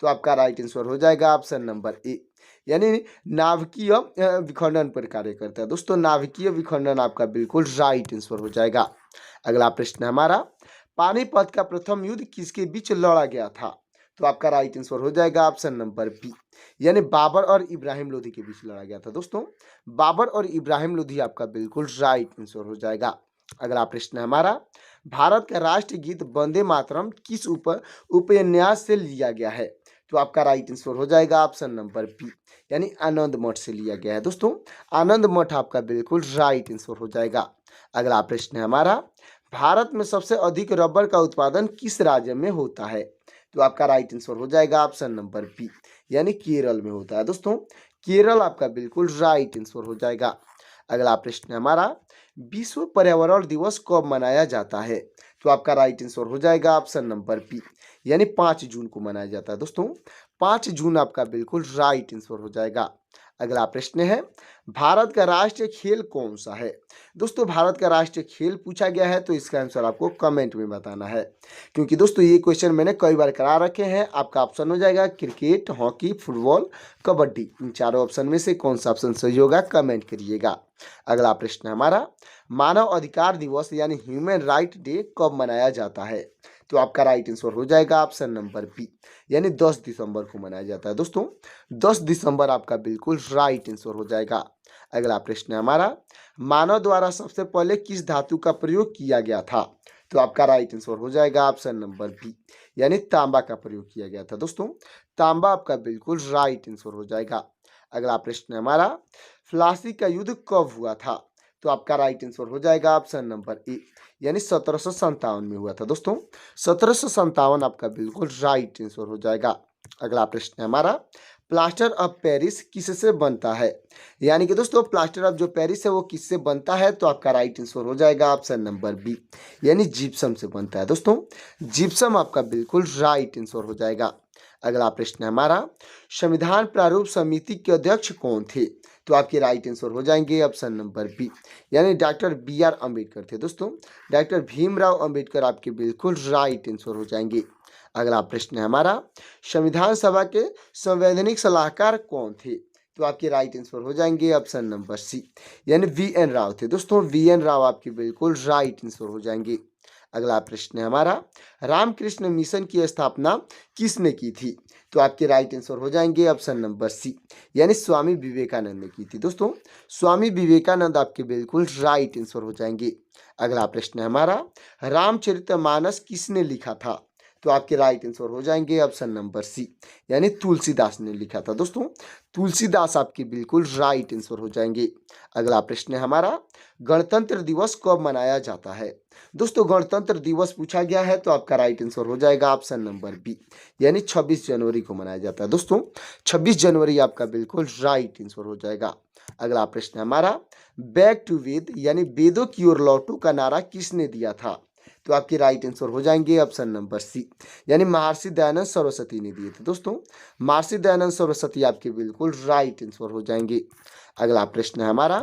तो आपका राइट आंसर हो जाएगा ऑप्शन नंबर ए, यानी नाभिकीय विखंडन पर कार्य करता है दोस्तों। नाभिकीय विखंडन आपका बिल्कुल राइट आंसर हो जाएगा। अगला प्रश्न है हमारा, पानीपत का प्रथम युद्ध किसके बीच लड़ा गया था? तो आपका राइट आंसर हो जाएगा ऑप्शन नंबर बी, यानी बाबर और इब्राहिम लोधी के बीच लड़ा गया था दोस्तों। बाबर और इब्राहिम लोधी आपका बिल्कुल राइट आंसर हो जाएगा। अगला प्रश्न है हमारा, भारत का राष्ट्रीय गीत वंदे मातरम किस उपन्यास से लिया गया है? तो आपका राइट आंसर हो जाएगा ऑप्शन नंबर बी, यानी आनंद मठ से लिया गया है दोस्तों। आनंद मठ आपका बिल्कुल राइट आंसर हो जाएगा। अगला प्रश्न है हमारा, भारत में सबसे अधिक रबर का उत्पादन किस राज्य में होता है? तो आपका राइट आंसर हो जाएगा ऑप्शन नंबर बी, यानी केरल में होता है दोस्तों। केरल आपका बिल्कुल राइट आंसर हो जाएगा। अगला प्रश्न है हमारा, विश्व पर्यावरण दिवस कब मनाया जाता है? तो आपका राइट आंसर हो जाएगा ऑप्शन नंबर बी, यानी 5 जून को मनाया जाता है। दोस्तों 5 जून आपका बिल्कुल राइट आंसर हो जाएगा। अगला प्रश्न है, भारत का राष्ट्रीय खेल कौन सा है? दोस्तों भारत का राष्ट्रीय खेल पूछा गया है, तो इसका आंसर आपको कमेंट में बताना है, क्योंकि दोस्तों ये क्वेश्चन मैंने कई बार करा रखे हैं। आपका ऑप्शन हो जाएगा क्रिकेट, हॉकी, फुटबॉल, कबड्डी। इन चारों ऑप्शन में से कौन सा ऑप्शन सही होगा कमेंट करिएगा। अगला प्रश्न है हमारा, मानव अधिकार दिवस यानी ह्यूमन राइट डे कब मनाया जाता है? तो आपका राइट आंसर हो जाएगा ऑप्शन नंबर बी, यानी 10 दिसंबर को मनाया जाता है। दोस्तों 10 दिसंबर आपका बिल्कुल राइट आंसर हो जाएगा। अगला प्रश्न है हमारा, मानव द्वारा सबसे पहले किस धातु का प्रयोग किया गया था? तो आपका राइट आंसर हो जाएगा ऑप्शन नंबर बी, यानी तांबा का प्रयोग किया गया था। दोस्तों तांबा आपका बिल्कुल राइट आंसर हो जाएगा। अगला प्रश्न है हमारा, प्लासी का युद्ध कब हुआ था? तो आपका राइट आंसर हो जाएगा ऑप्शन नंबर ए, यानी 1757 में हुआ था। दोस्तों 1757 आपका बिल्कुल राइट आंसर हो जाएगा। अगला प्रश्न है हमारा, प्लास्टर ऑफ पेरिस किससे बनता है? यानी कि दोस्तों प्लास्टर ऑफ जो पेरिस है वो किससे बनता है? तो आपका राइट आंसर हो जाएगा ऑप्शन नंबर बी, यानी जिप्सम से बनता है। दोस्तों जिप्सम आपका बिल्कुल राइट आंसर हो जाएगा। अगला प्रश्न है हमारा, संविधान प्रारूप समिति के अध्यक्ष कौन थे? तो आपके राइट आंसर हो जाएंगे ऑप्शन नंबर बी, यानी डॉक्टर बी आर अम्बेडकर थे। दोस्तों डॉक्टर भीमराव अम्बेडकर आपके बिल्कुल राइट आंसर हो जाएंगे। अगला प्रश्न है हमारा, संविधान सभा के संवैधानिक सलाहकार कौन थे? तो आपके राइट आंसर हो जाएंगे ऑप्शन नंबर सी, यानी वी एन राव थे। दोस्तों वी एन राव आपके बिल्कुल राइट आंसर हो जाएंगे। अगला प्रश्न है हमारा, रामकृष्ण मिशन की स्थापना किसने की थी? तो आपके राइट आंसर हो जाएंगे ऑप्शन नंबर सी, यानी स्वामी विवेकानंद ने की थी। दोस्तों स्वामी विवेकानंद आपके बिल्कुल राइट आंसर हो जाएंगे। अगला प्रश्न है हमारा, रामचरितमानस किसने लिखा था? तो आपके राइट आंसर हो जाएंगे ऑप्शन नंबर सी, यानी तुलसीदास ने लिखा था। दोस्तों तुलसीदास आपके बिल्कुल राइट आंसर हो जाएंगे। अगला प्रश्न है हमारा, गणतंत्र दिवस कब मनाया जाता है? दोस्तों गणतंत्र दिवस पूछा गया है, तो आपका राइट आंसर हो जाएगा ऑप्शन नंबर बी, यानी 26 जनवरी को मनाया जाता है। दोस्तों 26 जनवरी आपका बिल्कुल राइट आंसर हो जाएगा। अगला प्रश्न है हमारा, बैक टू वेद यानी वेदों की ओर लौटो का नारा किसने दिया था? तो आपके राइट आंसर हो जाएंगे ऑप्शन नंबर सी, यानी महर्षि दयानंद सरस्वती ने दिए थे। दोस्तों महर्षि दयानंद सरस्वती आपके बिल्कुल राइट आंसर हो जाएंगे। अगला प्रश्न है हमारा,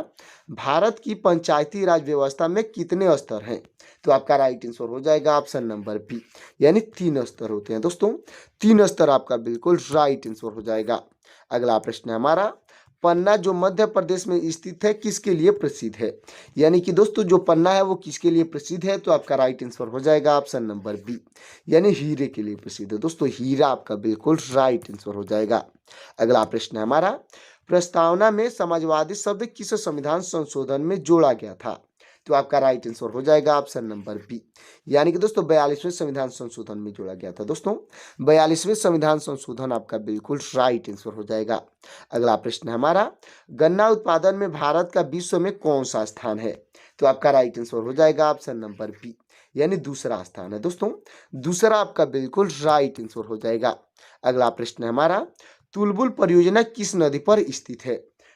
भारत की पंचायती राज व्यवस्था में कितने स्तर हैं? तो आपका राइट आंसर हो जाएगा ऑप्शन नंबर बी, यानी 3 स्तर होते हैं। दोस्तों 3 स्तर आपका बिल्कुल राइट आंसर हो जाएगा। अगला प्रश्न है हमारा, पन्ना जो मध्य प्रदेश में स्थित है किसके लिए प्रसिद्ध है? यानी कि दोस्तों जो पन्ना है वो किसके लिए प्रसिद्ध है? तो आपका राइट आंसर हो जाएगा ऑप्शन नंबर बी, यानी हीरे के लिए प्रसिद्ध है। दोस्तों हीरा आपका बिल्कुल राइट आंसर हो जाएगा। अगला प्रश्न है हमारा, प्रस्तावना में समाजवादी शब्द किस संविधान संशोधन में जोड़ा गया था? तो आपका राइट आंसर हो जाएगा ऑप्शन नंबर बी, यानी कि दोस्तों 42वें संविधान संशोधन में जोड़ा गया था। दोस्तों 42वें संविधान संशोधन आपका बिल्कुल राइट आंसर हो जाएगा। अगला प्रश्न है हमारा, गन्ना उत्पादन में भारत का विश्व में कौन सा स्थान है? तो आपका राइट आंसर हो जाएगा ऑप्शन नंबर बी, यानी दूसरा स्थान है। दोस्तों दूसरा आपका बिल्कुल राइट आंसर हो जाएगा। अगला प्रश्न है हमारा, तुलबुल परियोजना किस नदी पर स्थित है?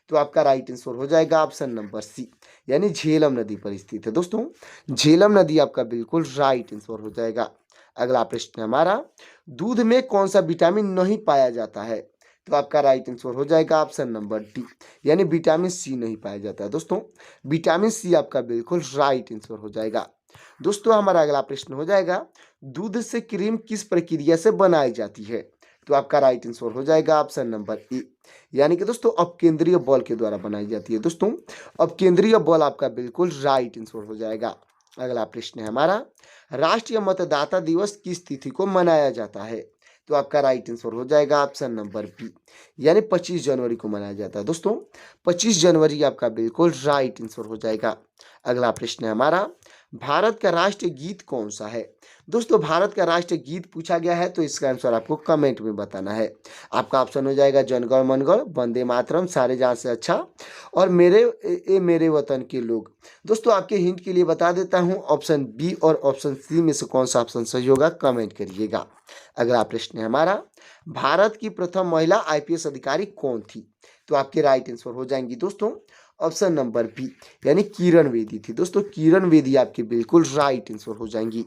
तो आपका राइट आंसर हो जाएगा ऑप्शन नंबर सी, यानी झेलम नदी पर स्थित है। दोस्तों झेलम नदी आपका बिल्कुल राइट आंसर हो जाएगा। अगला प्रश्न है हमारा, दूध में कौन सा विटामिन नहीं पाया जाता है? तो आपका राइट आंसर हो जाएगा ऑप्शन नंबर डी, यानी विटामिन सी नहीं पाया जाता है। दोस्तों विटामिन सी आपका बिल्कुल राइट आंसर हो जाएगा। दोस्तों हमारा अगला प्रश्न हो जाएगा, दूध से क्रीम किस प्रक्रिया से बनाई जाती है? तो आपका राइट आंसर हो जाएगा ऑप्शन नंबर ए, यानी कि दोस्तों अपकेंद्रीय बल के द्वारा बनाई जाती है। दोस्तों अपकेंद्रीय बल आपका बिल्कुल राइट आंसर हो जाएगा। अगला प्रश्न है हमारा, राष्ट्रीय मतदाता दिवस किस तिथि को मनाया जाता है? तो आपका राइट आंसर हो जाएगा ऑप्शन नंबर बी, यानी 25 जनवरी को मनाया जाता है। दोस्तों 25 जनवरी आपका बिल्कुल राइट आंसर हो जाएगा। अगला प्रश्न है हमारा, भारत का राष्ट्रीय गीत कौन सा है? दोस्तों भारत का राष्ट्रीय गीत पूछा गया है, तो इसका आंसर आपको कमेंट में बताना है। आपका ऑप्शन हो जाएगा जनगण मनगढ़, वंदे मातरम, सारे जहां से अच्छा और मेरे वतन के लोग। दोस्तों आपके हिंट के लिए बता देता हूं, ऑप्शन बी और ऑप्शन सी में से कौन सा ऑप्शन सही होगा कमेंट करिएगा। अगला प्रश्न है हमारा, भारत की प्रथम महिला IPS अधिकारी कौन थी? तो आपके राइट आंसर हो जाएंगी दोस्तों ऑप्शन नंबर बी, यानी किरण बेदी थी। दोस्तों किरण बेदी आपकी बिल्कुल राइट आंसर हो जाएंगी।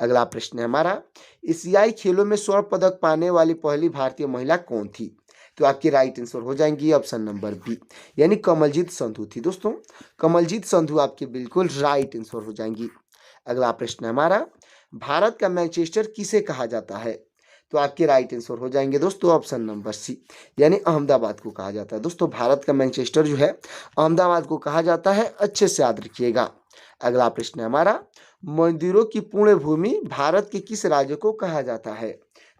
अगला प्रश्न है हमारा, एशियाई खेलों में स्वर्ण पदक पाने वाली पहली भारतीय महिला कौन थी? तो आपकी राइट आंसर हो जाएंगी ऑप्शन नंबर बी, यानी कमलजीत संधू थी। दोस्तों कमलजीत संधू आपकी बिल्कुल राइट आंसर हो जाएंगी। अगला प्रश्न है हमारा, भारत का मैनचेस्टर किसे कहा जाता है? तो आपके राइट आंसर हो जाएंगे दोस्तों ऑप्शन नंबर सी, यानी अहमदाबाद को कहा जाता है। दोस्तों भारत का मैनचेस्टर जो है अहमदाबाद को कहा जाता है, अच्छे से याद रखिएगा। अगला प्रश्न है हमारा, मंदिरों की पुण्य भूमि भारत के किस राज्य को कहा जाता है?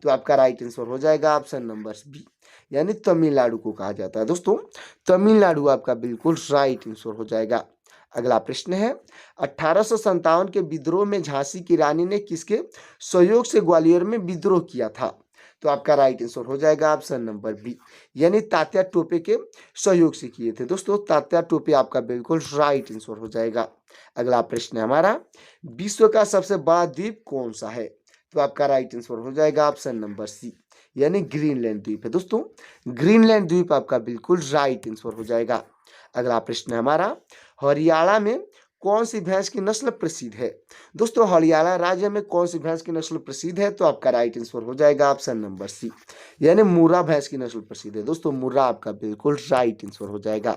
तो आपका राइट आंसर हो जाएगा ऑप्शन नंबर बी, यानी तमिलनाडु को कहा जाता है। दोस्तों तमिलनाडु आपका बिल्कुल राइट आंसर हो जाएगा। अगला प्रश्न है, 1857 के विद्रोह में झांसी की रानी ने किसके सहयोग से ग्वालियर में विद्रोह किया था? तो आपका राइट आंसर हो जाएगा ऑप्शन नंबर बी, यानी तात्या टोपे के सहयोग से किए थे। दोस्तों तात्या टोपे आपका बिल्कुल राइट आंसर हो जाएगा। अगला प्रश्न है हमारा, विश्व का सबसे बड़ा द्वीप कौन सा है? तो आपका राइट आंसर हो जाएगा ऑप्शन नंबर सी, यानी ग्रीनलैंड द्वीप है। दोस्तों ग्रीनलैंड द्वीप आपका बिल्कुल राइट आंसर हो जाएगा। अगला प्रश्न है हमारा, हरियाणा में कौन सी भैंस की नस्ल प्रसिद्ध है? दोस्तों हरियाणा राज्य में कौन सी भैंस की नस्ल प्रसिद्ध है? तो आपका राइट आंसर हो जाएगा ऑप्शन नंबर सी, यानी मुर्रा भैंस की नस्ल प्रसिद्ध है। दोस्तों मुर्रा आपका बिल्कुल राइट आंसर हो जाएगा।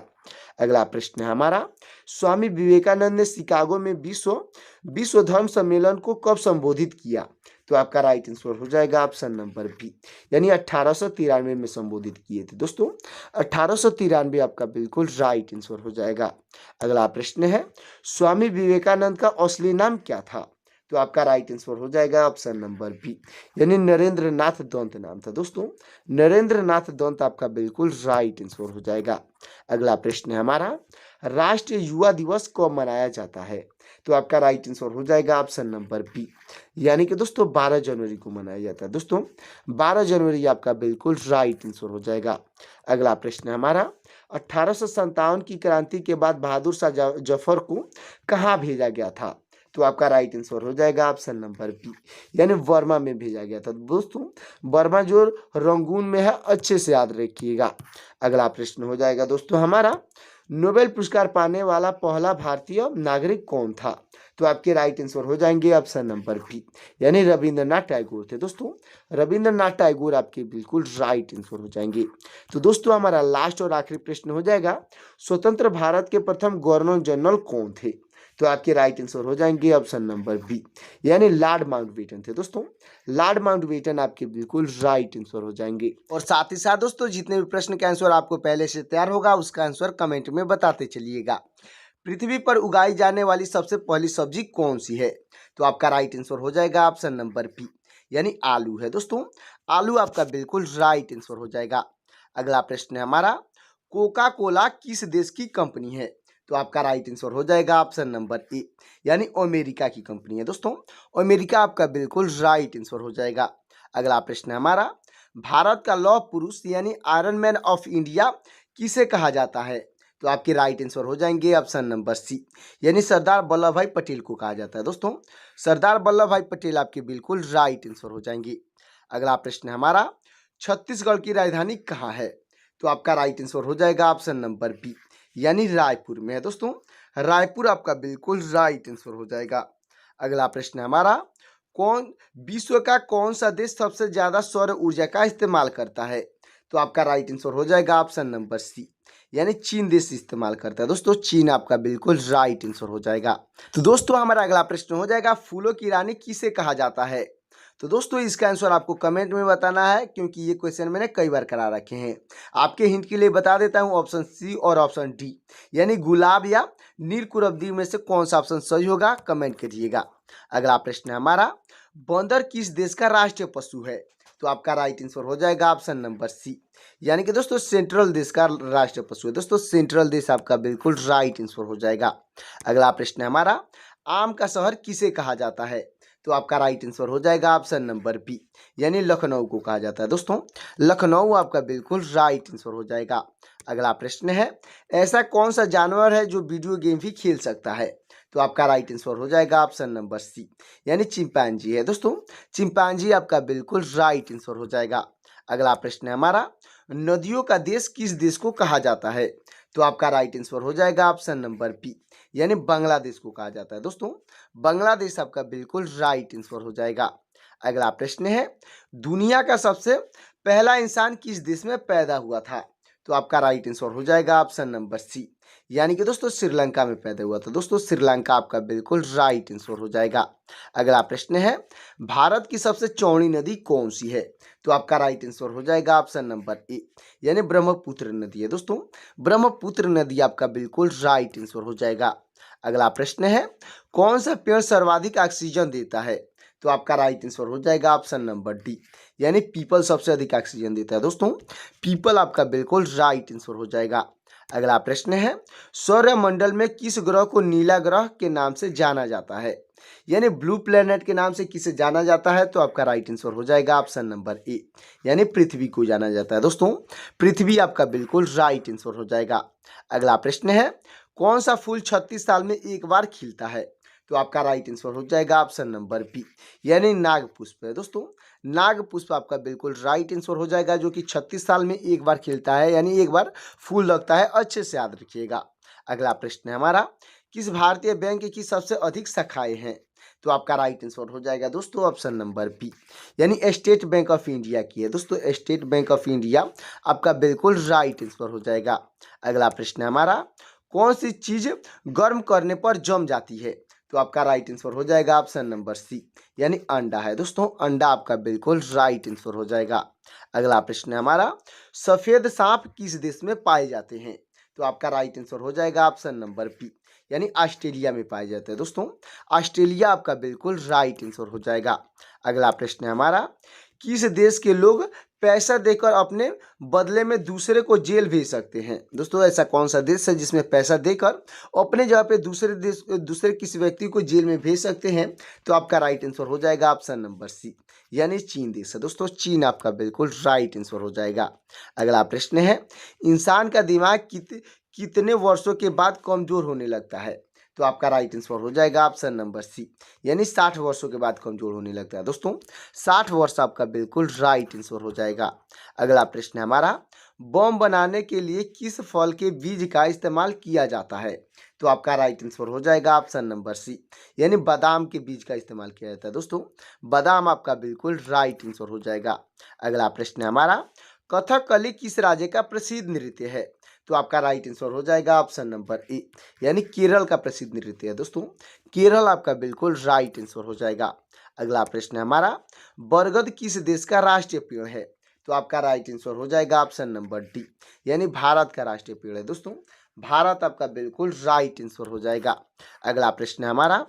अगला प्रश्न है हमारा, स्वामी विवेकानंद ने शिकागो में विश्व धर्म सम्मेलन को कब संबोधित किया? तो आपका राइट आंसर हो जाएगा ऑप्शन नंबर बी, यानी 1893 में संबोधित किए थे। दोस्तों 1893 आपका बिल्कुल राइट आंसर हो जाएगा। अगला प्रश्न है, स्वामी विवेकानंद का असली नाम क्या था? तो आपका राइट आंसर हो जाएगा ऑप्शन नंबर बी, यानी नरेंद्र नाथ दंत नाम था। दोस्तों नरेंद्र नाथ दंत आपका बिल्कुल राइट आंसर हो जाएगा। अगला प्रश्न है हमारा, राष्ट्रीय युवा दिवस कब मनाया जाता है? तो आपका राइट आंसर हो जाएगा ऑप्शन नंबर बी, यानी कि दोस्तों 12 जनवरी को मनाया जाता है। दोस्तों 12 जनवरी आपका बिल्कुल राइट आंसर हो जाएगा। अगला प्रश्न है हमारा, 1857 की क्रांति के बाद बहादुर शाह जफर को कहाँ भेजा गया था? तो आपका राइट आंसर हो जाएगा ऑप्शन नंबर बी, यानी बर्मा में भेजा गया था। दोस्तों बर्मा जो रंगून में है, अच्छे से याद रखिएगा। अगला प्रश्न हो जाएगा दोस्तों हमारा, नोबेल पुरस्कार पाने वाला पहला भारतीय नागरिक कौन था? तो आपके राइट आंसर हो जाएंगे ऑप्शन नंबर बी, यानी रविंद्रनाथ टैगोर थे। दोस्तों रविंद्रनाथ टैगोर आपके बिल्कुल राइट आंसर हो जाएंगे। तो दोस्तों हमारा लास्ट और आखिरी प्रश्न हो जाएगा, स्वतंत्र भारत के प्रथम गवर्नर जनरल कौन थे? तो आपके राइट आंसर हो जाएंगे ऑप्शन नंबर बी, यानी लॉर्ड माउंटबेटन थे। दोस्तों लॉर्ड माउंटबेटन आपके बिल्कुल राइट आंसर हो जाएंगे। और साथ ही साथ दोस्तों जितने भी प्रश्न के आंसर आपको पहले से तैयार होगा उसका आंसर कमेंट में बताते चलिएगा। पृथ्वी पर उगाई जाने वाली सबसे पहली सब्जी कौन सी है? तो आपका राइट आंसर हो जाएगा ऑप्शन नंबर बी, यानी आलू है। दोस्तों आलू आपका बिल्कुल राइट आंसर हो जाएगा। अगला प्रश्न है हमारा, कोका कोला किस देश की कंपनी है? तो आपका राइट आंसर हो जाएगा ऑप्शन नंबर ए, यानी अमेरिका की कंपनी है। दोस्तों अमेरिका आपका बिल्कुल राइट आंसर हो जाएगा। अगला प्रश्न है हमारा, भारत का लौह पुरुष यानी आयरन मैन ऑफ इंडिया किसे कहा जाता है? तो आपके राइट आंसर हो जाएंगे ऑप्शन नंबर सी, यानी सरदार वल्लभ भाई पटेल को कहा जाता है। दोस्तों सरदार वल्लभ भाई पटेल आपके बिल्कुल राइट आंसर हो जाएंगे। अगला प्रश्न है हमारा, छत्तीसगढ़ की राजधानी कहाँ है? तो आपका राइट आंसर हो जाएगा ऑप्शन नंबर बी, यानी रायपुर में है। दोस्तों रायपुर आपका बिल्कुल राइट आंसर हो जाएगा। अगला प्रश्न है हमारा, विश्व का कौन सा देश सबसे ज्यादा सौर ऊर्जा का इस्तेमाल करता है? तो आपका राइट आंसर हो जाएगा ऑप्शन नंबर सी, यानी चीन देश इस्तेमाल करता है। दोस्तों चीन आपका बिल्कुल राइट आंसर हो जाएगा। तो दोस्तों हमारा अगला प्रश्न हो जाएगा, फूलों की रानी किसे कहा जाता है? तो दोस्तों इसका आंसर आपको कमेंट में बताना है, क्योंकि ये क्वेश्चन मैंने कई बार करा रखे हैं। आपके हिंट के लिए बता देता हूँ, ऑप्शन सी और ऑप्शन डी, यानी गुलाब या नीलकुरब्दी में से कौन सा ऑप्शन सही होगा कमेंट करिएगा। अगला प्रश्न है हमारा, बंदर किस देश का राष्ट्रीय पशु है? तो आपका राइट आंसर हो जाएगा ऑप्शन नंबर सी, यानी कि दोस्तों सेंट्रल देश का राष्ट्रीय पशु है। दोस्तों सेंट्रल देश आपका बिल्कुल राइट आंसर हो जाएगा। अगला प्रश्न है हमारा, आम का शहर किसे कहा जाता है? तो आपका राइट आंसर हो जाएगा ऑप्शन नंबर बी, यानी लखनऊ को कहा जाता है। दोस्तों लखनऊ आपका बिल्कुल राइट आंसर हो जाएगा। अगला प्रश्न है, ऐसा कौन सा जानवर है जो वीडियो गेम भी खेल सकता है? तो आपका राइट आंसर हो जाएगा ऑप्शन नंबर सी, यानी चिंपैंजी है। दोस्तों चिंपैंजी आपका बिल्कुल राइट आंसर हो जाएगा। अगला प्रश्न है हमारा, नदियों का देश किस देश को कहा जाता है? तो आपका राइट आंसर हो जाएगा ऑप्शन नंबर बी, यानी बांग्लादेश को कहा जाता है। दोस्तों बांग्लादेश आपका बिल्कुल राइट आंसर हो जाएगा। अगला प्रश्न है, दुनिया का सबसे पहला इंसान किस देश में पैदा हुआ था? तो आपका राइट आंसर हो जाएगा ऑप्शन नंबर सी, यानी कि दोस्तों श्रीलंका में पैदा हुआ था। दोस्तों श्रीलंका आपका बिल्कुल राइट आंसर हो जाएगा। अगला प्रश्न है, भारत की सबसे चौड़ी नदी कौन सी है? तो आपका राइट आंसर हो जाएगा ऑप्शन नंबर ए, यानी ब्रह्मपुत्र नदी है। दोस्तों ब्रह्मपुत्र नदी आपका बिल्कुल राइट आंसर हो जाएगा। अगला प्रश्न है, कौन सा पेड़ सर्वाधिक ऑक्सीजन देता है? तो आपका राइट आंसर हो जाएगा ऑप्शन नंबर डी, यानी पीपल सबसे अधिक ऑक्सीजन देता है। दोस्तों पीपल आपका बिल्कुल राइट आंसर हो जाएगा। अगला प्रश्न है, सौरमंडल में किस ग्रह को नीला ग्रह के नाम से जाना जाता है? यानी ब्लू प्लेनेट के नाम से किसे जाना जाता है? तो आपका राइट आंसर हो जाएगा ऑप्शन नंबर ए, यानी पृथ्वी को जाना जाता है। दोस्तों पृथ्वी आपका बिल्कुल राइट आंसर हो जाएगा। अगला प्रश्न है, कौन सा फूल 36 साल में एक बार खिलता है? तो आपका राइट आंसर हो जाएगा ऑप्शन नंबर बी, यानी नागपुष्प है। दोस्तों नागपुष्प आपका बिल्कुल राइट आंसर हो जाएगा, जो कि 36 साल में एक बार खिलता है, यानी एक बार फूल लगता है। अच्छे से याद रखिएगा। अगला प्रश्न है हमारा, किस भारतीय बैंक की सबसे अधिक शाखाएं हैं? तो आपका राइट आंसर हो जाएगा दोस्तों ऑप्शन नंबर बी, यानी स्टेट बैंक ऑफ इंडिया की है। दोस्तों स्टेट बैंक ऑफ इंडिया आपका बिल्कुल राइट आंसर हो जाएगा। अगला प्रश्न है हमारा, कौन सी चीज गर्म करने पर जम जाती है? तो आपका राइट आंसर हो जाएगा ऑप्शन नंबर सी, यानी अंडा है। दोस्तों अंडा आपका बिल्कुल राइट आंसर हो जाएगा। अगला प्रश्न है हमारा, सफेद सांप किस देश में पाए जाते हैं? तो आपका राइट आंसर हो जाएगा ऑप्शन नंबर बी, यानी ऑस्ट्रेलिया में पाए जाते हैं। दोस्तों ऑस्ट्रेलिया आपका बिल्कुल राइट आंसर हो जाएगा। अगला प्रश्न है हमारा, किस देश के लोग पैसा देकर अपने बदले में दूसरे को जेल भेज सकते हैं? दोस्तों ऐसा कौन सा देश है जिसमें पैसा देकर अपने जगह पे दूसरे किसी व्यक्ति को जेल में भेज सकते हैं? तो आपका राइट आंसर हो जाएगा ऑप्शन नंबर सी, यानी चीन देश है। दोस्तों चीन आपका बिल्कुल राइट आंसर हो जाएगा। अगला प्रश्न है, इंसान का दिमाग कितने वर्षों के बाद कमजोर होने लगता है? तो आपका राइट आंसर हो जाएगा ऑप्शन नंबर सी, यानी 60 वर्षों के बाद कमजोर होने लगता है। दोस्तों 60 वर्ष आपका बिल्कुल राइट आंसर हो जाएगा। अगला प्रश्न है हमारा, बम बनाने के लिए किस फल के बीज का इस्तेमाल किया जाता है? तो आपका राइट आंसर हो जाएगा ऑप्शन नंबर सी, यानी बादाम के बीज का इस्तेमाल किया जाता है। दोस्तों बादाम आपका बिल्कुल राइट आंसर हो जाएगा। अगला प्रश्न है हमारा, कथकली किस राज्य का प्रसिद्ध नृत्य है? तो आपका राइट आंसर हो जाएगा ऑप्शन नंबर ए, यानी केरल का प्रसिद्ध नृत्य है। दोस्तों केरल आपका बिल्कुल राइट आंसर हो जाएगा। अगला प्रश्न है हमारा, बरगद किस देश का राष्ट्रीय पेड़ है? तो आपका राइट आंसर हो जाएगा ऑप्शन नंबर डी, यानी भारत का राष्ट्रीय पेड़ है। दोस्तों भारत आपका बिल्कुल राइट आंसर हो जाएगा। अगला प्रश्न है हमारा,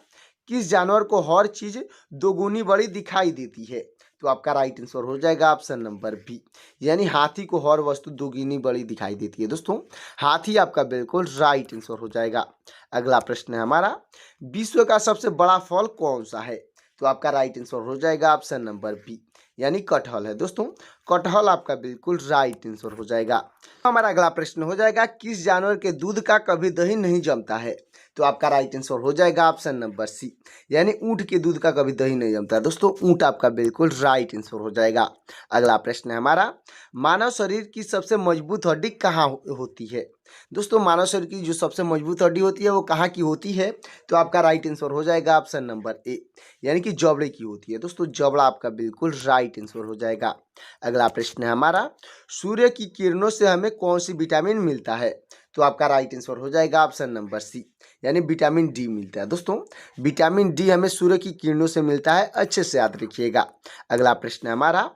किस जानवर को हर चीज दोगुनी बड़ी दिखाई देती है? तो आपका राइट आंसर हो जाएगा ऑप्शन नंबर बी, यानी हाथी को हर वस्तु दोगुनी बड़ी दिखाई देती है। दोस्तों हाथी आपका बिल्कुल राइट आंसर हो जाएगा। अगला प्रश्न है हमारा, विश्व का सबसे बड़ा फल कौन सा है? तो आपका राइट आंसर हो जाएगा ऑप्शन नंबर बी, यानी कटहल है। दोस्तों कटहल आपका बिल्कुल राइट आंसर हो जाएगा। हमारा अगला प्रश्न हो जाएगा, किस जानवर के दूध का कभी दही नहीं जमता है? तो आपका राइट आंसर हो जाएगा ऑप्शन नंबर सी, यानी ऊंट के दूध का कभी दही नहीं जमता। दोस्तों ऊंट आपका बिल्कुल राइट आंसर हो जाएगा। अगला प्रश्न है हमारा, मानव शरीर की सबसे मजबूत हड्डी कहाँ होती है? दोस्तों मानव शरीर की जो सबसे मजबूत हड्डी होती है वो कहाँ की होती है? तो आपका राइट आंसर हो जाएगा ऑप्शन नंबर ए, यानी कि जबड़े की होती है। दोस्तों जबड़ा आपका बिल्कुल राइट आंसर हो जाएगा। अगला प्रश्न है हमारा, सूर्य की किरणों से हमें कौन सी विटामिन मिलता है? तो आपका राइट आंसर हो जाएगा ऑप्शन नंबर सी, यानी विटामिन डी मिलता है। दोस्तों विटामिन डी हमें सूर्य की किरणों से मिलता है। अच्छे से याद रखिएगा। अगला प्रश्न है हमारा,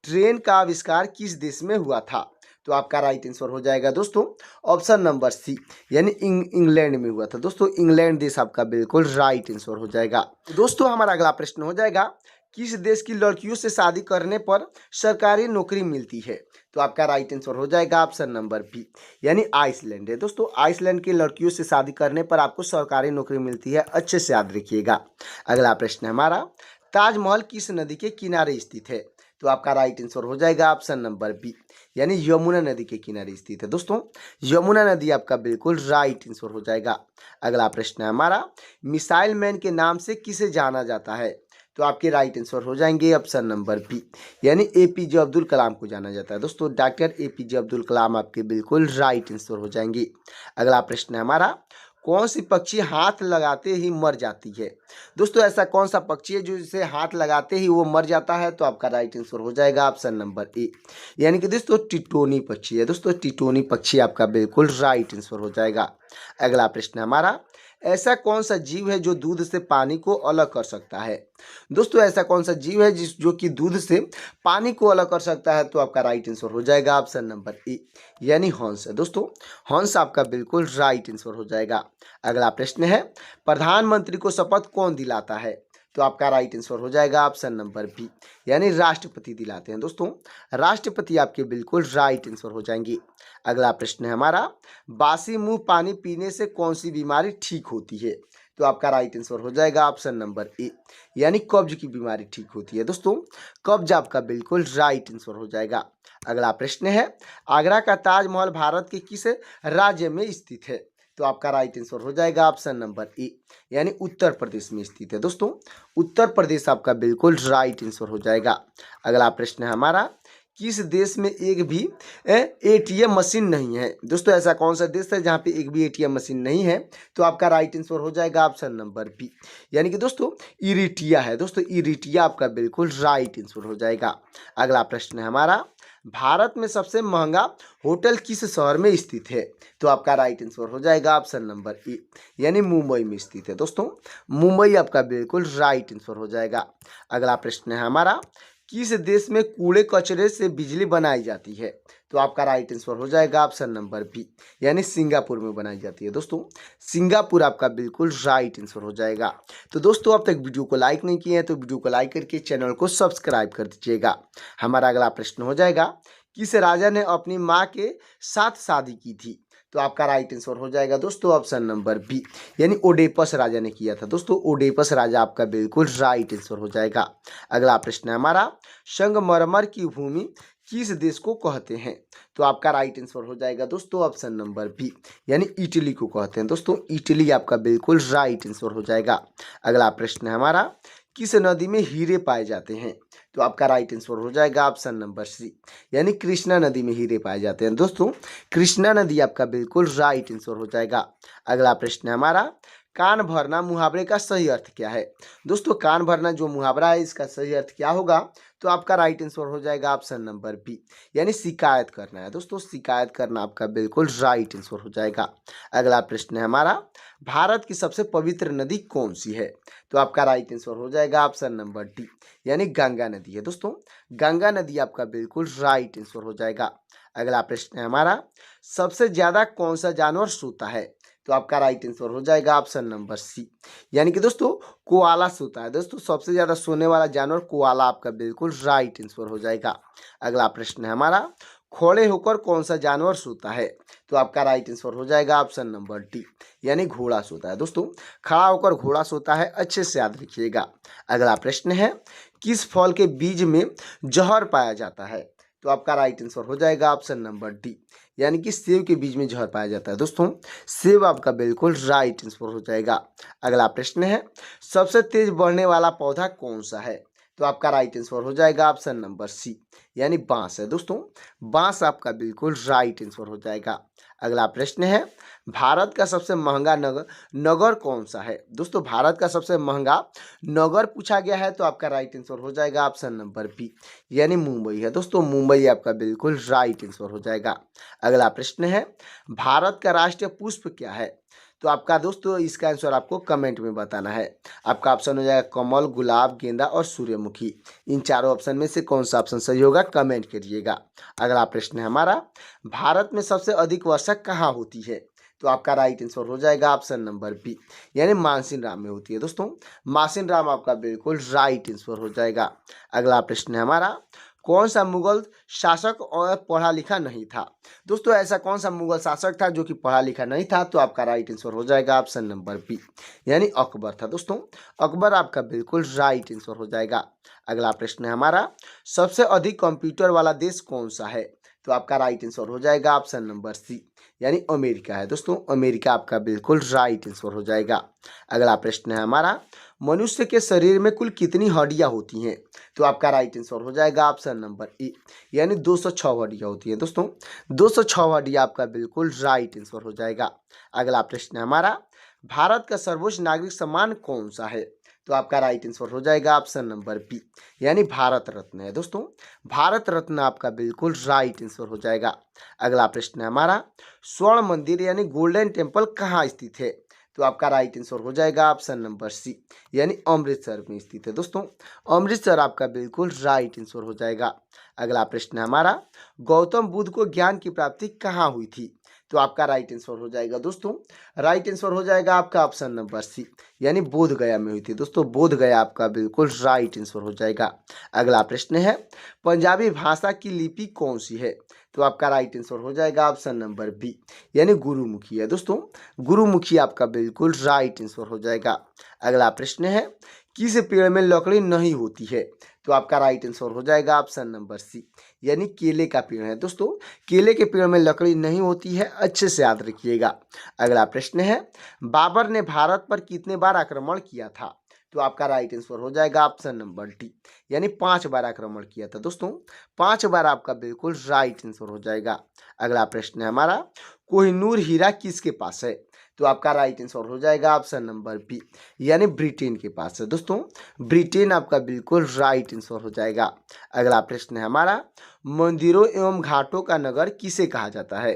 ट्रेन का आविष्कार किस देश में हुआ था? तो आपका राइट आंसर हो जाएगा दोस्तों ऑप्शन नंबर सी, यानी इंग्लैंड में हुआ था। दोस्तों इंग्लैंड देश आपका बिल्कुल राइट आंसर हो जाएगा। दोस्तों हमारा अगला प्रश्न हो जाएगा, किस देश की लड़कियों से शादी करने पर सरकारी नौकरी मिलती है? तो आपका राइट आंसर हो जाएगा ऑप्शन नंबर बी, यानी आइसलैंड है। दोस्तों आइसलैंड की लड़कियों से शादी करने पर आपको सरकारी नौकरी मिलती है। अच्छे से याद रखिएगा। अगला प्रश्न है हमारा, ताजमहल किस नदी के किनारे स्थित है? तो आपका राइट आंसर हो जाएगा ऑप्शन नंबर बी, यानी यमुना नदी के किनारे स्थित है। दोस्तों यमुना नदी आपका बिल्कुल राइट आंसर हो जाएगा। अगला प्रश्न है हमारा, मिसाइल मैन के नाम से किसे जाना जाता है? तो आपके राइट आंसर हो जाएंगे ऑप्शन नंबर बी, यानी एपीजे अब्दुल कलाम को जाना जाता है। दोस्तों डॉक्टर एपीजे अब्दुल कलाम आपके बिल्कुल राइट आंसर हो जाएंगे। अगला प्रश्न है हमारा, कौन सी पक्षी हाथ लगाते ही मर जाती है? दोस्तों ऐसा कौन सा पक्षी है जो जिसे हाथ लगाते ही वो मर जाता है? तो आपका राइट आंसर हो जाएगा ऑप्शन नंबर ए, यानी कि दोस्तों टिटोनी पक्षी है। दोस्तों टिटोनी पक्षी आपका बिल्कुल राइट आंसर हो जाएगा। अगला प्रश्न हमारा, ऐसा कौन सा जीव है जो दूध से पानी को अलग कर सकता है? दोस्तों ऐसा कौन सा जीव है जो कि दूध से पानी को अलग कर सकता है? तो आपका राइट आंसर हो जाएगा ऑप्शन नंबर ए, यानी हंस है। दोस्तों हंस आपका बिल्कुल राइट आंसर हो जाएगा। अगला प्रश्न है, प्रधानमंत्री को शपथ कौन दिलाता है? तो आपका राइट आंसर हो जाएगा ऑप्शन नंबर बी, यानी राष्ट्रपति दिलाते हैं। दोस्तों राष्ट्रपति आपके बिल्कुल राइट आंसर हो जाएंगे। अगला प्रश्न है हमारा, बासी मुंह पानी पीने से कौन सी बीमारी ठीक होती है? तो आपका राइट आंसर हो जाएगा ऑप्शन नंबर ए, यानी कब्ज की बीमारी ठीक होती है। दोस्तों कब्ज आपका बिल्कुल राइट आंसर हो जाएगा। अगला प्रश्न है, आगरा का ताजमहल भारत के किस राज्य में स्थित है? तो आपका राइट आंसर हो जाएगा ऑप्शन नंबर ए, यानी उत्तर प्रदेश में स्थित है। दोस्तों उत्तर प्रदेश आपका बिल्कुल राइट आंसर हो जाएगा। अगला प्रश्न है हमारा, किस देश में एक भी एटीएम मशीन नहीं है? दोस्तों ऐसा कौन सा देश है जहाँ पे एक भी एटीएम मशीन नहीं है? तो आपका राइट आंसर हो जाएगा ऑप्शन नंबर बी, यानी कि दोस्तों इरिट्रिया है। दोस्तों इरिट्रिया आपका बिल्कुल राइट आंसर हो जाएगा। अगला प्रश्न है हमारा, भारत में सबसे महंगा होटल किस शहर में स्थित है? तो आपका राइट आंसर हो जाएगा ऑप्शन नंबर ए, यानी मुंबई में स्थित है। दोस्तों मुंबई आपका बिल्कुल राइट आंसर हो जाएगा। अगला प्रश्न है हमारा, किस देश में कूड़े कचरे से बिजली बनाई जाती है? तो आपका राइट आंसर हो जाएगा ऑप्शन नंबर बी, यानी सिंगापुर में बनाई जाती है। दोस्तों सिंगापुर आपका बिल्कुल राइट आंसर हो जाएगा। तो दोस्तों अब तक वीडियो को लाइक नहीं किए हैं तो वीडियो को लाइक करके चैनल को सब्सक्राइब कर दीजिएगा। हमारा अगला प्रश्न हो जाएगा, किस राजा ने अपनी माँ के साथ शादी की थी? तो आपका राइट आंसर हो जाएगा दोस्तों ऑप्शन नंबर बी, यानी ओडेपस राजा ने किया था। दोस्तों ओडेपस राजा आपका बिल्कुल राइट आंसर हो जाएगा। अगला प्रश्न है हमारा, संगमरमर की भूमि किस देश को कहते हैं? तो आपका राइट आंसर हो जाएगा दोस्तों ऑप्शन नंबर बी, यानी इटली को कहते हैं। दोस्तों इटली आपका बिल्कुल राइट आंसर हो जाएगा। अगला प्रश्न है हमारा, किस नदी में हीरे पाए जाते हैं? तो आपका राइट आंसर हो जाएगा ऑप्शन नंबर सी, यानी कृष्णा नदी में हीरे पाए जाते हैं। दोस्तों कृष्णा नदी आपका बिल्कुल राइट आंसर हो जाएगा। अगला प्रश्न है हमारा, कान भरना मुहावरे का सही अर्थ क्या है? दोस्तों कान भरना जो मुहावरा है इसका सही अर्थ क्या होगा? तो आपका राइट आंसर हो जाएगा ऑप्शन नंबर बी, यानी शिकायत करना है। दोस्तों शिकायत करना आपका बिल्कुल राइट आंसर हो जाएगा। अगला प्रश्न है हमारा, भारत की सबसे पवित्र नदी कौन सी है? तो आपका राइट आंसर हो जाएगा ऑप्शन नंबर डी, यानी गंगा नदी है। दोस्तों गंगा नदी आपका बिल्कुल राइट आंसर हो जाएगा। अगला प्रश्न है हमारा, सबसे ज्यादा कौन सा जानवर सोता है? तो आपका राइट आंसर हो जाएगा ऑप्शन नंबर सी, यानी कि दोस्तों कोआला सोता है। दोस्तों सबसे ज्यादा सोने वाला जानवर कोआला आपका बिल्कुल राइट आंसर हो जाएगा। अगला प्रश्न है हमारा, खड़े होकर कौन सा जानवर सोता है? तो आपका राइट आंसर हो जाएगा ऑप्शन नंबर डी, यानी घोड़ा सोता है। दोस्तों खड़ा होकर घोड़ा सोता है, अच्छे से याद रखिएगा। अगला प्रश्न है, किस फल के बीज में जहर पाया जाता है? तो आपका राइट आंसर हो जाएगा ऑप्शन नंबर डी, यानी कि सेब के बीज में जहर पाया जाता है। दोस्तों सेब आपका बिल्कुल राइट आंसर हो जाएगा। अगला प्रश्न है, सबसे तेज बढ़ने वाला पौधा कौन सा है? तो आपका राइट आंसर हो जाएगा ऑप्शन नंबर सी, यानी बांस है। दोस्तों बांस आपका बिल्कुल राइट आंसर हो जाएगा। अगला प्रश्न है, भारत का सबसे महंगा नगर कौन सा है? दोस्तों भारत का सबसे महंगा नगर पूछा गया है तो आपका राइट आंसर हो जाएगा ऑप्शन नंबर बी, यानी मुंबई है। दोस्तों मुंबई आपका बिल्कुल राइट आंसर हो जाएगा। अगला प्रश्न है, भारत का राष्ट्रीय पुष्प क्या है? तो आपका दोस्तों इसका आंसर आपको कमेंट में बताना है। आपका ऑप्शन हो जाएगा कमल, गुलाब, गेंदा और सूर्यमुखी। इन चारों ऑप्शन में से कौन सा ऑप्शन सही होगा कमेंट करिएगा। अगला प्रश्न है हमारा, भारत में सबसे अधिक वर्षा कहाँ होती है? तो आपका राइट आंसर हो जाएगा ऑप्शन नंबर बी, यानी मानसीन राम में होती है। दोस्तों मानसीन राम आपका बिल्कुल राइट आंसर हो जाएगा। अगला प्रश्न है हमारा, कौन सा मुगल शासक और पढ़ा लिखा नहीं था? दोस्तों ऐसा कौन सा मुगल शासक था जो कि पढ़ा लिखा नहीं था? तो आपका राइट आंसर हो जाएगा ऑप्शन नंबर बी, यानी अकबर था। दोस्तों अकबर आपका बिल्कुल राइट आंसर हो जाएगा। अगला प्रश्न है हमारा, सबसे अधिक कंप्यूटर वाला देश कौन सा है? तो आपका राइट आंसर हो जाएगा ऑप्शन नंबर सी, यानी अमेरिका है। दोस्तों अमेरिका आपका बिल्कुल राइट आंसर हो जाएगा। अगला प्रश्न है हमारा, मनुष्य के शरीर में कुल कितनी हड्डियां होती हैं? तो आपका राइट आंसर हो जाएगा ऑप्शन नंबर ए, यानी 206 हड्डियां होती हैं दोस्तों। 206 हड्डियां आपका बिल्कुल राइट आंसर हो जाएगा। अगला प्रश्न है हमारा, भारत का सर्वोच्च नागरिक सम्मान कौन सा है? तो आपका राइट आंसर हो जाएगा ऑप्शन नंबर बी, यानी भारत रत्न है दोस्तों। भारत रत्न आपका बिल्कुल राइट आंसर हो जाएगा। अगला प्रश्न है हमारा, स्वर्ण मंदिर यानी गोल्डन टेम्पल कहाँ स्थित है? तो आपका राइट आंसर हो जाएगा ऑप्शन नंबर सी, यानी अमृतसर में स्थित है दोस्तों। अमृतसर आपका बिल्कुल राइट आंसर हो जाएगा। अगला प्रश्न है हमारा, गौतम बुद्ध को ज्ञान की प्राप्ति कहाँ हुई थी? तो आपका राइट आंसर हो जाएगा दोस्तों, राइट आंसर हो जाएगा आपका ऑप्शन नंबर सी, यानी बोध गया में हुई थी दोस्तों। बोध गया आपका बिल्कुल राइट आंसर हो जाएगा। अगला प्रश्न है, पंजाबी भाषा की लिपि कौन सी है? तो आपका राइट आंसर हो जाएगा ऑप्शन नंबर बी, यानी गुरुमुखी है दोस्तों। गुरुमुखी आपका बिल्कुल राइट आंसर हो जाएगा। अगला प्रश्न है, किस पेड़ में लकड़ी नहीं होती है? तो आपका राइट आंसर हो जाएगा ऑप्शन नंबर सी, यानी केले का पेड़ है दोस्तों। केले के पेड़ में लकड़ी नहीं होती है, अच्छे से याद रखिएगा। अगला प्रश्न है, बाबर ने भारत पर कितने बार आक्रमण किया था? तो आपका राइट आंसर हो जाएगा ऑप्शन नंबर डी, यानी 5 बार आक्रमण किया था दोस्तों। 5 बार आपका बिल्कुल राइट आंसर हो जाएगा। अगला प्रश्न है हमारा, कोहिनूर हीरा किसके पास है? तो आपका राइट आंसर हो जाएगा ऑप्शन नंबर बी, यानी ब्रिटेन के पास है दोस्तों। ब्रिटेन आपका बिल्कुल राइट आंसर हो जाएगा। अगला प्रश्न है हमारा, मंदिरों एवं घाटों का नगर किसे कहा जाता है?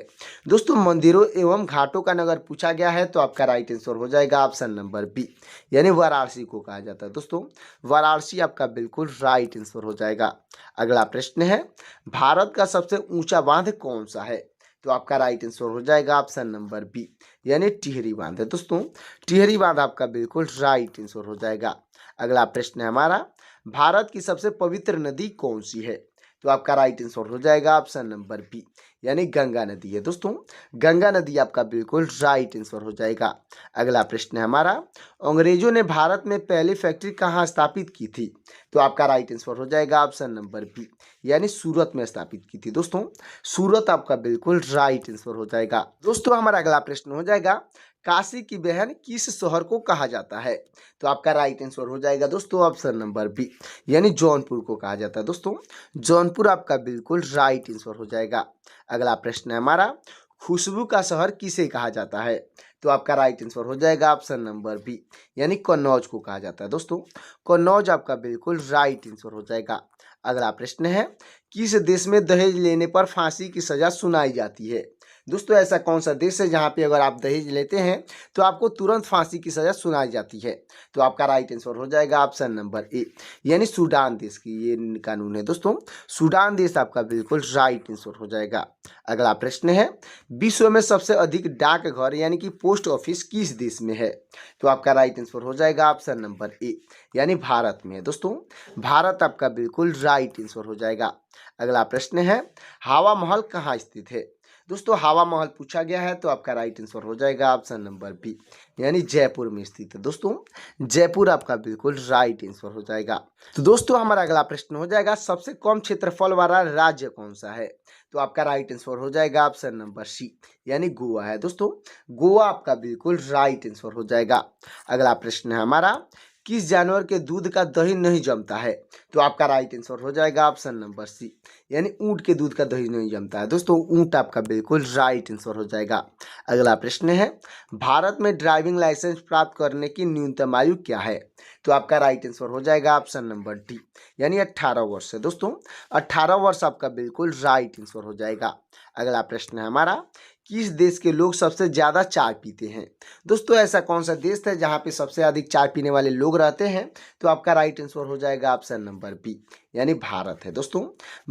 दोस्तों मंदिरों एवं घाटों का नगर पूछा गया है, तो आपका राइट आंसर हो जाएगा ऑप्शन नंबर बी, यानी वाराणसी को कहा जाता है दोस्तों। वाराणसी आपका बिल्कुल राइट आंसर हो जाएगा। अगला प्रश्न है, भारत का सबसे ऊंचा बांध कौन सा है? तो आपका राइट आंसर हो जाएगा ऑप्शन नंबर बी, यानी टिहरी बांध है दोस्तों। टिहरी बांध आपका बिल्कुल राइट आंसर हो जाएगा। अगला प्रश्न है हमारा, भारत की सबसे पवित्र नदी कौन सी है? तो आपका राइट आंसर हो जाएगा ऑप्शन नंबर बी, यानी गंगा नदी है दोस्तों। गंगा नदी आपका बिल्कुल राइट आंसर हो जाएगा। अगला प्रश्न है हमारा, अंग्रेजों ने भारत में पहली फैक्ट्री कहाँ स्थापित की थी? तो आपका राइट आंसर हो जाएगा ऑप्शन नंबर बी, यानी सूरत में स्थापित की थी दोस्तों। सूरत आपका बिल्कुल राइट आंसर हो जाएगा। दोस्तों हमारा अगला प्रश्न हो जाएगा, काशी की बहन किस शहर को कहा जाता है? तो आपका राइट आंसर हो जाएगा दोस्तों ऑप्शन नंबर बी, यानी जौनपुर को कहा जाता है दोस्तों। जौनपुर आपका बिल्कुल राइट आंसर हो जाएगा। अगला प्रश्न है हमारा, खुशबू का शहर किसे कहा जाता है? तो आपका राइट आंसर हो जाएगा ऑप्शन नंबर बी, यानी कन्नौज को कहा जाता है दोस्तों। कन्नौज आपका बिल्कुल राइट आंसर हो जाएगा। अगला प्रश्न है, किस देश में दहेज लेने पर फांसी की सजा सुनाई जाती है? दोस्तों ऐसा कौन सा देश है जहां पे अगर आप दहेज लेते हैं तो आपको तुरंत फांसी की सजा सुनाई जाती है? तो आपका राइट आंसर हो जाएगा ऑप्शन नंबर ए, यानी सूडान देश की ये कानून है दोस्तों। सूडान देश आपका बिल्कुल राइट आंसर हो जाएगा। अगला प्रश्न है, विश्व में सबसे अधिक डाकघर यानी कि पोस्ट ऑफिस किस देश में है? तो आपका राइट आंसर हो जाएगा ऑप्शन नंबर ए, यानी भारत में है दोस्तों। भारत आपका बिल्कुल राइट आंसर हो जाएगा। अगला प्रश्न है, हवा महल कहाँ स्थित है? दोस्तों हवा महल पूछा गया है, तो आपका राइट आंसर हो जाएगा ऑप्शन नंबर बी, यानी जयपुर में स्थित है दोस्तों। जयपुर आपका बिल्कुल राइट आंसर हो जाएगा। तो दोस्तों हमारा अगला प्रश्न हो जाएगा, सबसे कम क्षेत्रफल वाला राज्य कौन सा है? तो आपका राइट आंसर हो जाएगा ऑप्शन नंबर सी, यानी गोवा है दोस्तों। गोवा आपका बिल्कुल राइट आंसर हो जाएगा। अगला प्रश्न है हमारा, किस जानवर के दूध का दही नहीं जमता है? तो आपका राइट आंसर हो जाएगा ऑप्शन नंबर सी, यानी ऊंट के दूध का दही नहीं जमता है दोस्तों। ऊंट आपका बिल्कुल राइट आंसर हो जाएगा। अगला प्रश्न है, भारत में ड्राइविंग लाइसेंस प्राप्त करने की न्यूनतम आयु क्या है? तो आपका राइट आंसर हो जाएगा ऑप्शन नंबर डी, यानी 18 वर्ष है दोस्तों। 18 वर्ष आपका बिल्कुल राइट आंसर हो जाएगा। अगला प्रश्न है हमारा, किस देश के लोग सबसे ज़्यादा चाय पीते हैं? दोस्तों ऐसा कौन सा देश है जहाँ पे सबसे अधिक चाय पीने वाले लोग रहते हैं? तो आपका राइट आंसर हो जाएगा ऑप्शन नंबर बी, यानी भारत है दोस्तों।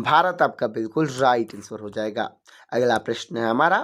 भारत आपका बिल्कुल राइट आंसर हो जाएगा। अगला प्रश्न है हमारा,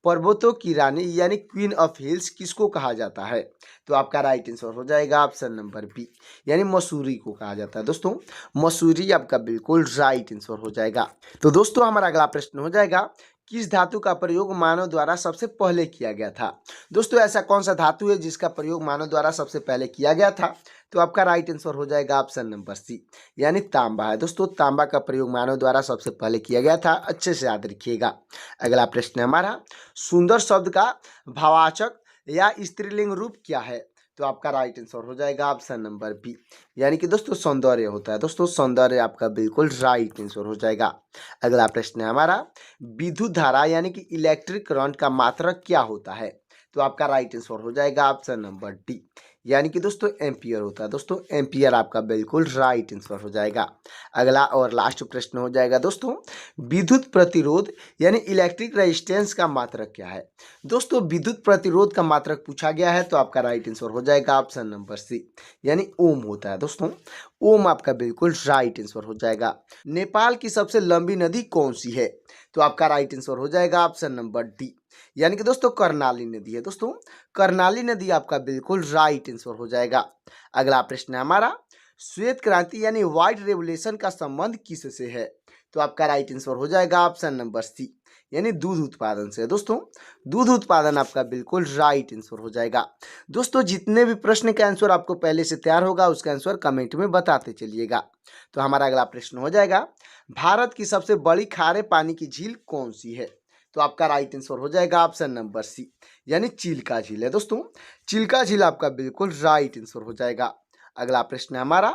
पर्वतों की रानी यानी क्वीन ऑफ हिल्स किसको कहा जाता है? तो आपका राइट आंसर हो जाएगा ऑप्शन नंबर बी, यानी मसूरी को कहा जाता है दोस्तों। मसूरी आपका बिल्कुल राइट आंसर हो जाएगा। तो दोस्तों हमारा अगला प्रश्न हो जाएगा, किस धातु का प्रयोग मानव द्वारा सबसे पहले किया गया था? दोस्तों ऐसा कौन सा धातु है जिसका प्रयोग मानव द्वारा सबसे पहले किया गया था? तो आपका राइट आंसर हो जाएगा ऑप्शन नंबर सी, यानी तांबा है दोस्तों। तांबा का प्रयोग मानव द्वारा सबसे पहले किया गया था, अच्छे से याद रखिएगा। अगला प्रश्न है हमारा, सुंदर शब्द का भाववाचक या स्त्रीलिंग रूप क्या है? तो आपका राइट आंसर हो जाएगा ऑप्शन नंबर बी, यानी कि दोस्तों सौंदर्य होता है। दोस्तों सौंदर्य आपका बिल्कुल राइट आंसर हो जाएगा। अगला प्रश्न है हमारा, विद्युत धारा यानी कि इलेक्ट्रिक करंट का मात्रक क्या होता है? तो आपका राइट आंसर हो जाएगा ऑप्शन नंबर डी, यानी कि दोस्तों एम्पियर होता है। दोस्तों एम्पियर आपका बिल्कुल राइट आंसर हो जाएगा। अगला और लास्ट प्रश्न हो जाएगा दोस्तों, विद्युत प्रतिरोध यानी इलेक्ट्रिक रेजिस्टेंस का मात्रक क्या है? दोस्तों विद्युत प्रतिरोध का मात्रक पूछा गया है, तो आपका राइट आंसर हो जाएगा ऑप्शन नंबर सी, यानी ओम होता है। दोस्तों ओम आपका बिल्कुल राइट आंसर हो जाएगा। नेपाल की सबसे लंबी नदी कौन सी है? तो आपका राइट आंसर हो जाएगा ऑप्शन नंबर डी, यानी कि दोस्तों कर्णाली नदी है। दोस्तों कर्णाली नदी आपका बिल्कुल राइट आंसर हो जाएगा। अगला प्रश्न है हमारा, श्वेत क्रांति यानी व्हाइट रेवोल्यूशन का संबंध किससे है? तो आपका राइट आंसर हो जाएगा ऑप्शन नंबर सी, यानी दूध उत्पादन से। दोस्तों दूध उत्पादन आपका बिल्कुल राइट आंसर हो जाएगा। दोस्तों जितने भी प्रश्न का आंसर आपको पहले से तैयार होगा उसका आंसर कमेंट में बताते चलिएगा। तो हमारा अगला प्रश्न हो जाएगा, भारत की सबसे बड़ी खारे पानी की झील कौन सी है? तो आपका राइट आंसर हो जाएगा ऑप्शन नंबर सी, यानी चिल्का झील है। दोस्तों चिल्का झील आपका बिल्कुल राइट आंसर हो जाएगा। अगला प्रश्न है हमारा,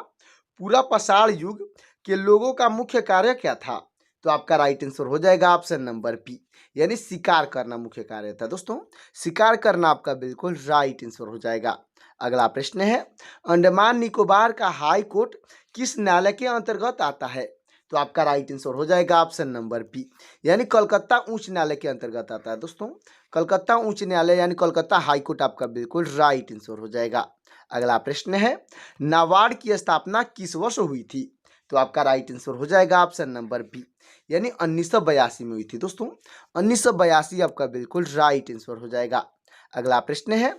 पूरा पाषाण युग के लोगों का मुख्य कार्य क्या था? तो आपका राइट आंसर हो जाएगा ऑप्शन नंबर बी, यानी शिकार करना मुख्य कार्य था। दोस्तों शिकार करना आपका बिल्कुल राइट आंसर हो जाएगा। अगला प्रश्न है, अंडमान निकोबार का हाई कोर्ट किस न्यायालय के अंतर्गत आता है? तो आपका राइट आंसर हो जाएगा ऑप्शन नंबर बी, यानी कलकत्ता उच्च न्यायालय के अंतर्गत आता है। दोस्तों कलकत्ता उच्च न्यायालय यानी कलकत्ता हाई कोर्ट आपका बिल्कुल राइट आंसर हो जाएगा। अगला प्रश्न है, नाबार्ड की स्थापना किस वर्ष हुई थी? तो आपका राइट आंसर हो जाएगा ऑप्शन नंबर बी, यानी 1982 में हुई थी। दोस्तों 1982 आपका बिल्कुल राइट आंसर हो जाएगा। अगला प्रश्न है,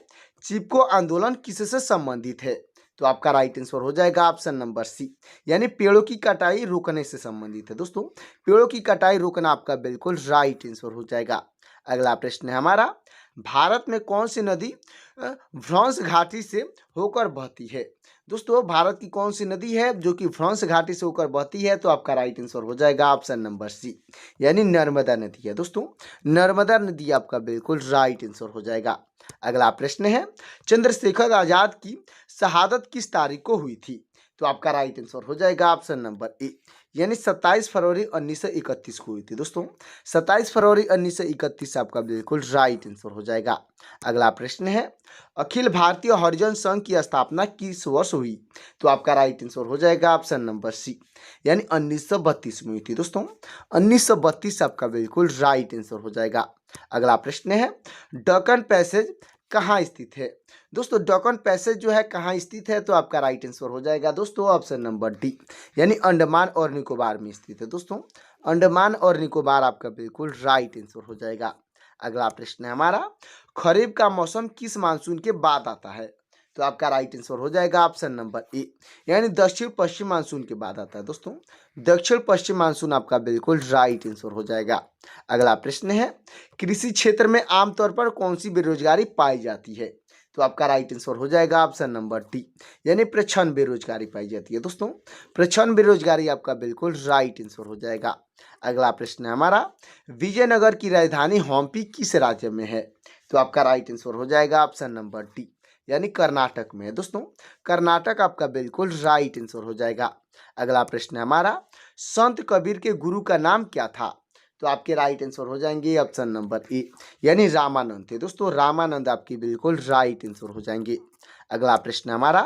चिपको आंदोलन किससे संबंधित है? तो आपका राइट आंसर हो जाएगा ऑप्शन नंबर सी, यानी पेड़ों की कटाई रोकने से संबंधित है। दोस्तों पेड़ों की कटाई रोकना आपका बिल्कुल राइट आंसर हो जाएगा। अगला प्रश्न है हमारा, भारत में कौन सी नदी भ्रंश घाटी से होकर बहती है? दोस्तों भारत की कौन सी नदी है जो कि भ्रंश घाटी से होकर बहती है? तो आपका राइट आंसर हो जाएगा ऑप्शन नंबर सी, यानी नर्मदा नदी है। दोस्तों नर्मदा नदी आपका बिल्कुल राइट आंसर हो जाएगा। अगला प्रश्न है, चंद्रशेखर आजाद की शहादत किस तारीख को हुई थी? तो आपका राइट आंसर हो जाएगा ऑप्शन नंबर ए, यानी 27 फरवरी 1931 को हुई थी। दोस्तों 27 फरवरी 1931 आपका बिल्कुल राइट आंसर हो जाएगा। अगला प्रश्न है, अखिल भारतीय हरिजन संघ की स्थापना किस वर्ष हुई? तो आपका राइट आंसर हो जाएगा ऑप्शन नंबर सी, यानी 1932 में हुई थी। दोस्तों 1932 आपका बिल्कुल राइट आंसर हो जाएगा। अगला प्रश्न है, डकन पैसेज कहाँ स्थित है? दोस्तों डकन पैसेज जो है कहाँ स्थित है? तो आपका राइट आंसर हो जाएगा दोस्तों ऑप्शन नंबर डी, यानी अंडमान और निकोबार में स्थित है। दोस्तों अंडमान और निकोबार आपका बिल्कुल राइट आंसर हो जाएगा। अगला प्रश्न है हमारा, खरीफ का मौसम किस मानसून के बाद आता है? तो आपका राइट आंसर हो जाएगा ऑप्शन नंबर ए, यानी दक्षिण पश्चिम मानसून के बाद आता है। दोस्तों दक्षिण पश्चिम मानसून आपका बिल्कुल राइट आंसर हो जाएगा। अगला प्रश्न है, कृषि क्षेत्र में आमतौर पर कौन सी बेरोजगारी पाई जाती है? तो आपका राइट आंसर हो जाएगा ऑप्शन नंबर डी, यानी प्रच्छन्न बेरोजगारी पाई जाती है। दोस्तों प्रच्छन्न बेरोजगारी आपका बिल्कुल राइट आंसर हो जाएगा। अगला प्रश्न है हमारा, विजयनगर की राजधानी हम्पी किस राज्य में है? तो आपका राइट आंसर हो जाएगा ऑप्शन नंबर डी, यानी कर्नाटक में है। दोस्तों कर्नाटक आपका बिल्कुल राइट आंसर हो जाएगा। अगला प्रश्न है हमारा, संत कबीर के गुरु का नाम क्या था? तो आपके राइट आंसर हो जाएंगे ऑप्शन नंबर ए, यानी रामानंद थे। दोस्तों रामानंद आपकी बिल्कुल राइट आंसर हो जाएंगे। अगला प्रश्न हमारा,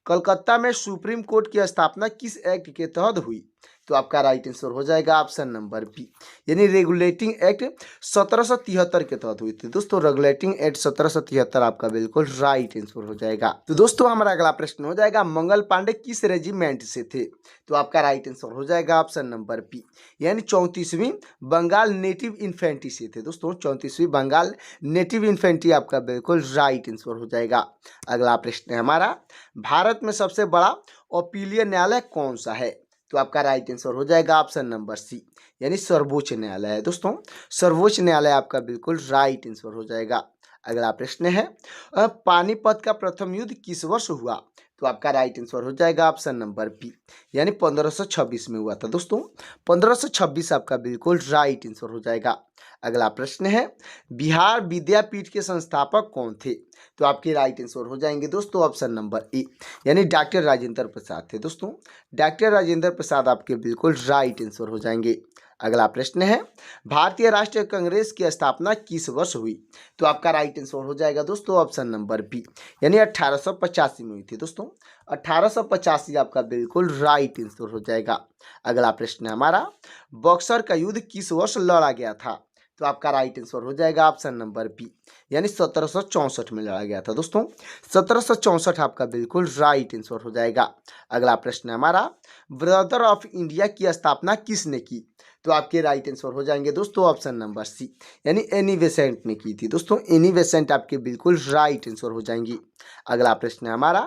कलकत्ता में सुप्रीम कोर्ट की स्थापना किस एक्ट के तहत हुई? तो आपका राइट आंसर हो जाएगा ऑप्शन नंबर बी, यानी रेगुलेटिंग एक्ट 1773 के तहत हुई थी। दोस्तों रेगुलेटिंग एक्ट 1773 आपका बिल्कुल राइट आंसर हो जाएगा। तो दोस्तों हमारा अगला प्रश्न हो जाएगा, मंगल पांडे किस रेजिमेंट से थे? तो आपका राइट आंसर हो जाएगा ऑप्शन नंबर बी, यानी 34वीं बंगाल नेटिव इन्फेंट्री से थे। दोस्तों 34वीं बंगाल नेटिव इन्फेंट्री आपका बिल्कुल राइट आंसर हो जाएगा। अगला प्रश्न है हमारा, भारत में सबसे बड़ा अपीलीय न्यायालय कौन सा है? तो आपका राइट आंसर हो जाएगा ऑप्शन नंबर सी, यानी सर्वोच्च न्यायालय है। दोस्तों सर्वोच्च न्यायालय आपका बिल्कुल राइट आंसर हो जाएगा। अगला प्रश्न है, पानीपत का प्रथम युद्ध किस वर्ष हुआ? तो आपका राइट आंसर हो जाएगा ऑप्शन नंबर बी, यानी 1526 में हुआ था। दोस्तों 1526 आपका बिल्कुल राइट आंसर हो जाएगा। अगला प्रश्न है, बिहार विद्यापीठ के संस्थापक कौन थे? तो आपके राइट आंसर हो जाएंगे दोस्तों ऑप्शन नंबर ए, यानी डॉक्टर राजेंद्र प्रसाद थे। दोस्तों डॉक्टर राजेंद्र प्रसाद आपके बिल्कुल राइट आंसर हो जाएंगे। अगला प्रश्न है, भारतीय राष्ट्रीय कांग्रेस की स्थापना किस वर्ष हुई? तो आपका राइट आंसर हो जाएगा दोस्तों ऑप्शन नंबर बी, यानी 1885 में हुई थी। दोस्तों 1885 आपका बिल्कुल राइट आंसर हो जाएगा। अगला प्रश्न है हमारा, बक्सर का युद्ध किस वर्ष लड़ा गया था? तो आपका राइट आंसर हो जाएगा ऑप्शन नंबर बी, यानी 1764 में लड़ा गया था। दोस्तों 1764 आपका बिल्कुल राइट आंसर हो जाएगा। अगला प्रश्न है हमारा, ब्रदर ऑफ इंडिया की स्थापना किसने की? तो आपके राइट आंसर हो जाएंगे दोस्तों ऑप्शन नंबर सी, यानी एनी बेसेंट ने की थी। दोस्तों एनी बेसेंट आपके बिल्कुल राइट आंसर हो जाएंगी। अगला प्रश्न है हमारा,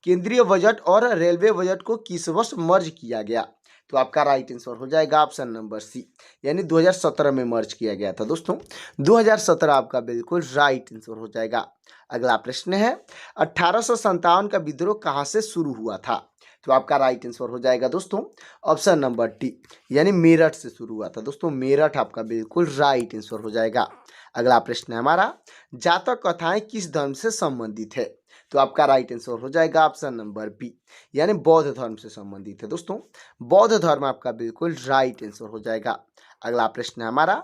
केंद्रीय बजट और रेलवे बजट को किस वर्ष मर्ज किया गया? तो आपका राइट आंसर हो जाएगा ऑप्शन नंबर सी, यानी 2017 में मर्ज किया गया था। दोस्तों 2017 आपका बिल्कुल राइट आंसर हो जाएगा। अगला प्रश्न है, 1857 का विद्रोह कहाँ से शुरू हुआ था? तो आपका राइट आंसर हो जाएगा दोस्तों ऑप्शन नंबर टी, यानी मेरठ से शुरू हुआ था। दोस्तों मेरठ आपका बिल्कुल राइट आंसर हो जाएगा। अगला प्रश्न है हमारा, जातक कथाएं किस धर्म से संबंधित है? तो आपका राइट आंसर हो जाएगा ऑप्शन नंबर बी, यानी बौद्ध धर्म से संबंधित है। दोस्तों बौद्ध धर्म आपका बिल्कुल राइट आंसर हो जाएगा। अगला प्रश्न है हमारा,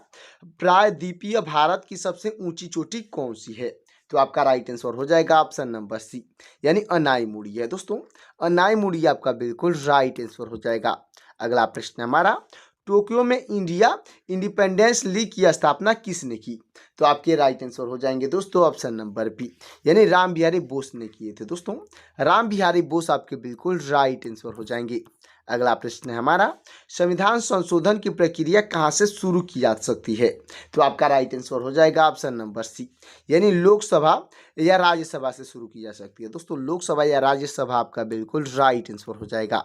प्रायद्वीपीय भारत की सबसे ऊंची चोटी कौन सी है? तो आपका राइट आंसर हो जाएगा ऑप्शन नंबर सी, यानी अनाईमुड़ी है। दोस्तों अनाईमुड़ी आपका बिल्कुल राइट आंसर हो जाएगा। अगला प्रश्न है हमारा, टोक्यो में इंडिया इंडिपेंडेंस लीग की स्थापना किसने की? तो आपके राइट आंसर हो जाएंगे दोस्तों ऑप्शन नंबर बी, यानी राम बिहारी बोस ने किए थे। दोस्तों राम बिहारी बोस आपके बिल्कुल राइट आंसर हो जाएंगे। अगला प्रश्न है हमारा, संविधान संशोधन की प्रक्रिया कहाँ से शुरू की जा सकती है? तो आपका राइट आंसर हो जाएगा ऑप्शन नंबर सी, यानी लोकसभा या राज्यसभा से शुरू की जा सकती है। दोस्तों लोकसभा या राज्यसभा आपका बिल्कुल राइट आंसर हो जाएगा।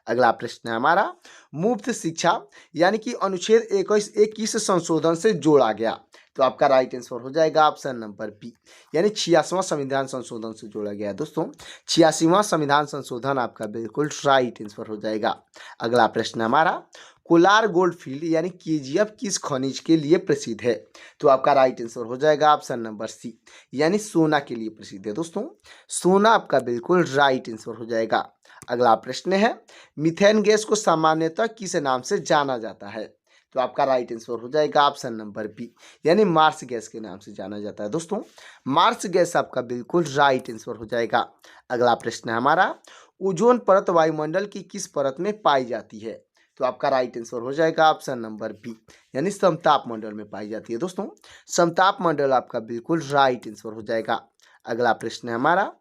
अगला प्रश्न है हमारा, मुफ्त शिक्षा यानी कि अनुच्छेद 21 संशोधन से जोड़ा गया। तो आपका राइट आंसर हो जाएगा ऑप्शन नंबर बी, यानी 86वां संविधान संशोधन से जोड़ा गया है। दोस्तों 86वां संविधान संशोधन आपका बिल्कुल राइट आंसर हो जाएगा। अगला प्रश्न हमारा, कोलार गोल्ड फील्ड यानी केजीएफ किस खनिज के लिए प्रसिद्ध है? तो आपका राइट आंसर हो जाएगा ऑप्शन नंबर सी, यानी सोना के लिए प्रसिद्ध है। दोस्तों सोना आपका बिल्कुल राइट आंसर हो जाएगा। अगला प्रश्न है, मीथेन गैस को सामान्यतः किस नाम से जाना जाता है? तो आपका राइट आंसर हो जाएगा ऑप्शन नंबर बी, यानी मार्स गैस के नाम से जाना जाता है। दोस्तों मार्स गैस आपका बिल्कुल राइट आंसर हो जाएगा। अगला प्रश्न है हमारा, ओजोन परत वायुमंडल की किस परत में पाई जाती है? तो आपका राइट आंसर हो जाएगा ऑप्शन नंबर बी, यानी समताप मंडल में पाई जाती है। दोस्तों समताप मंडल आपका बिल्कुल राइट आंसर हो जाएगा। अगला प्रश्न है हमारा,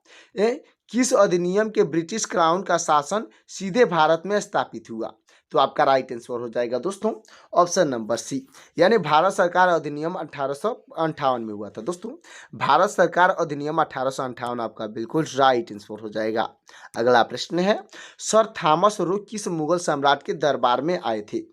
किस अधिनियम के ब्रिटिश क्राउन का शासन सीधे भारत में स्थापित हुआ? तो आपका राइट आंसर हो जाएगा दोस्तों ऑप्शन नंबर सी, यानी भारत सरकार अधिनियम 1858 में हुआ था। दोस्तों भारत सरकार अधिनियम 1858 आपका बिल्कुल राइट आंसर हो जाएगा। अगला प्रश्न है, सर थॉमस रो किस मुगल सम्राट के दरबार में आए थे?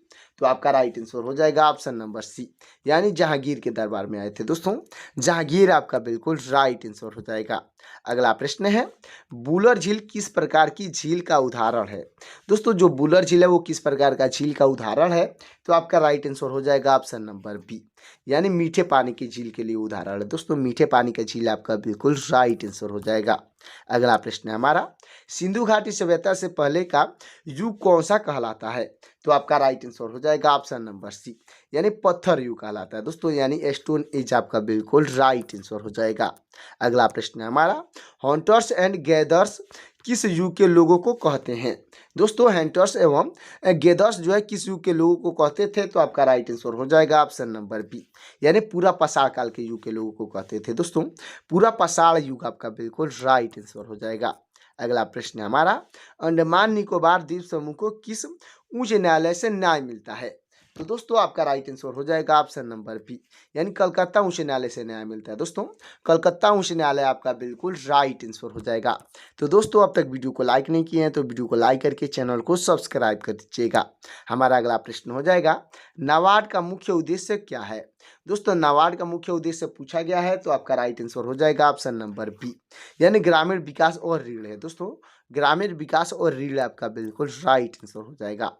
तो आपका राइट आंसर हो जाएगा ऑप्शन नंबर सी, यानी जहांगीर के दरबार में आए थे। दोस्तों जहांगीर आपका बिल्कुल राइट आंसर हो जाएगा। अगला प्रश्न है, बुलर झील किस प्रकार की झील का उदाहरण है? दोस्तों जो बुलर झील है वो किस प्रकार का झील का उदाहरण है? तो आपका राइट आंसर हो जाएगा ऑप्शन नंबर बी, यानी मीठे पानी की झील के लिए उदाहरण है। दोस्तों मीठे पानी का झील आपका बिल्कुल राइट आंसर हो जाएगा। अगला प्रश्न है हमारा, सिंधु घाटी सभ्यता से पहले का युग कौन सा कहलाता है? तो आपका राइट आंसर हो जाएगा ऑप्शन नंबर सी, यानी पत्थर युग कहलाता है। दोस्तों यानी स्टोन एज आपका बिल्कुल राइट आंसर हो जाएगा। अगला प्रश्न है हमारा, हंटर्स एंड गैदर्स किस युग के लोगों को कहते हैं? दोस्तों हंटर्स एवं गैदर्स जो है किस युग के लोगों को कहते थे? तो आपका राइट आंसर हो जाएगा ऑप्शन नंबर बी, यानी पूरा पाषाण काल के युग के लोगों को कहते थे। दोस्तों पूरा पाषाण युग आपका बिल्कुल राइट आंसर हो जाएगा। अगला प्रश्न है हमारा, अंडमान निकोबार द्वीप समूह को किस उच्च न्यायालय से न्याय मिलता है? तो दोस्तों आपका राइट आंसर हो जाएगा ऑप्शन नंबर बी, यानी कलकत्ता उच्च न्यायालय से न्याय मिलता है। दोस्तों कलकत्ता उच्च न्यायालय आपका बिल्कुल राइट आंसर हो जाएगा। तो दोस्तों अब तक वीडियो को लाइक नहीं किए हैं तो वीडियो को लाइक करके चैनल को सब्सक्राइब कर दीजिएगा। हमारा अगला प्रश्न हो जाएगा, नाबार्ड का मुख्य उद्देश्य क्या है? दोस्तों नाबार्ड का मुख्य उद्देश्य पूछा गया है तो आपका राइट आंसर हो जाएगा ऑप्शन नंबर बी, यानी ग्रामीण विकास और ऋण है। दोस्तों ग्रामीण विकास और ऋण आपका बिल्कुल राइट आंसर हो जाएगा।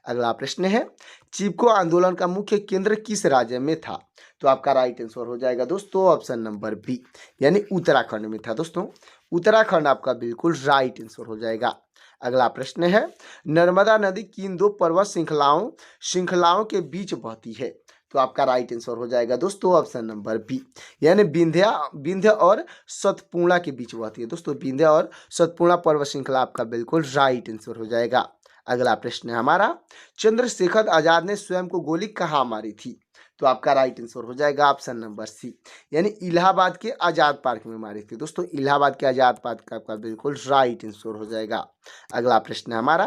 अगला प्रश्न है, चिपको आंदोलन का मुख्य केंद्र किस राज्य में था? तो आपका राइट आंसर हो जाएगा दोस्तों ऑप्शन नंबर बी, यानी उत्तराखंड में था। दोस्तों उत्तराखंड आपका बिल्कुल राइट आंसर हो जाएगा। अगला प्रश्न है, नर्मदा नदी किन दो पर्वत श्रृंखलाओं के बीच बहती है? तो आपका राइट आंसर हो जाएगा दोस्तों ऑप्शन नंबर बी, यानी विंध्य और सतपूर्णा के बीच बहती है। दोस्तों विंध्य और सतपूर्णा पर्वत श्रृंखला आपका बिल्कुल राइट आंसर हो जाएगा। अगला प्रश्न है हमारा, चंद्रशेखर आजाद ने स्वयं को गोली कहाँ मारी थी? तो आपका राइट आंसर हो जाएगा ऑप्शन नंबर सी, यानी इलाहाबाद के आजाद पार्क में मारी थी। दोस्तों इलाहाबाद के आजाद पार्क का आपका बिल्कुल राइट आंसर हो जाएगा। अगला प्रश्न है हमारा,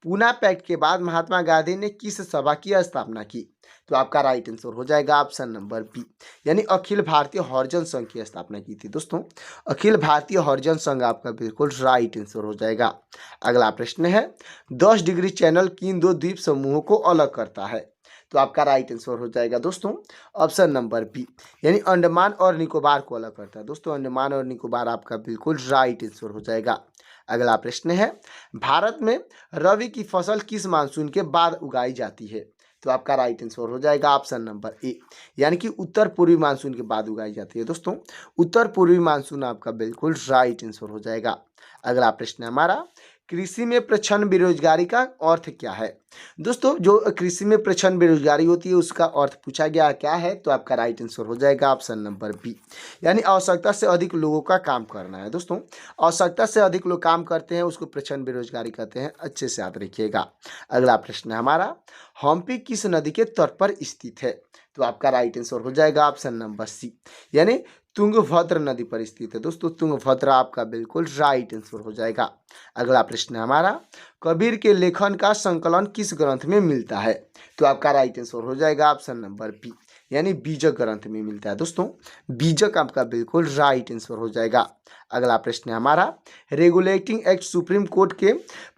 पूना पैक्ट के बाद महात्मा गांधी ने किस सभा की स्थापना की? तो आपका राइट आंसर हो जाएगा ऑप्शन नंबर बी, यानी अखिल भारतीय हरिजन संघ की स्थापना की थी। दोस्तों अखिल भारतीय हरिजन संघ आपका बिल्कुल राइट आंसर हो जाएगा। अगला प्रश्न है, 10 डिग्री चैनल किन दो द्वीप समूहों को अलग करता है? तो आपका राइट आंसर हो जाएगा दोस्तों ऑप्शन नंबर बी, यानी अंडमान और निकोबार को अलग करता है। दोस्तों अंडमान और निकोबार आपका बिल्कुल राइट आंसर हो जाएगा। अगला प्रश्न है, भारत में रबी की फसल किस मानसून के बाद उगाई जाती है? तो आपका राइट आंसर हो जाएगा ऑप्शन नंबर ए, यानी कि उत्तर पूर्वी मानसून के बाद उगाई जाती है। दोस्तों उत्तर पूर्वी मानसून आपका बिल्कुल राइट आंसर हो जाएगा। अगला प्रश्न है हमारा, कृषि में प्रच्छन्न बेरोजगारी का अर्थ क्या है? दोस्तों जो कृषि में प्रच्छन्न बेरोजगारी होती है उसका अर्थ पूछा गया क्या है? तो आपका राइट आंसर हो जाएगा ऑप्शन नंबर बी, यानी आवश्यकता से अधिक लोगों का काम करना है। दोस्तों आवश्यकता से अधिक लोग काम करते हैं उसको प्रच्छन्न बेरोजगारी कहते हैं, अच्छे से याद रखिएगा। अगला प्रश्न है हमारा, हम्पी किस नदी के तट पर स्थित है? तो आपका राइट आंसर हो जाएगा ऑप्शन नंबर सी, यानी तुंगभद्र नदी पर स्थित है। दोस्तों तुंगभद्र आपका बिल्कुल राइट आंसर हो जाएगा। अगला प्रश्न है हमारा, कबीर के लेखन का संकलन किस ग्रंथ में मिलता है? तो आपका राइट आंसर हो जाएगा ऑप्शन नंबर बी, यानी बीजक ग्रंथ में मिलता है। दोस्तों बीजक आपका बिल्कुल राइट आंसर हो जाएगा। अगला प्रश्न है हमारा, रेगुलेटिंग एक्ट सुप्रीम कोर्ट के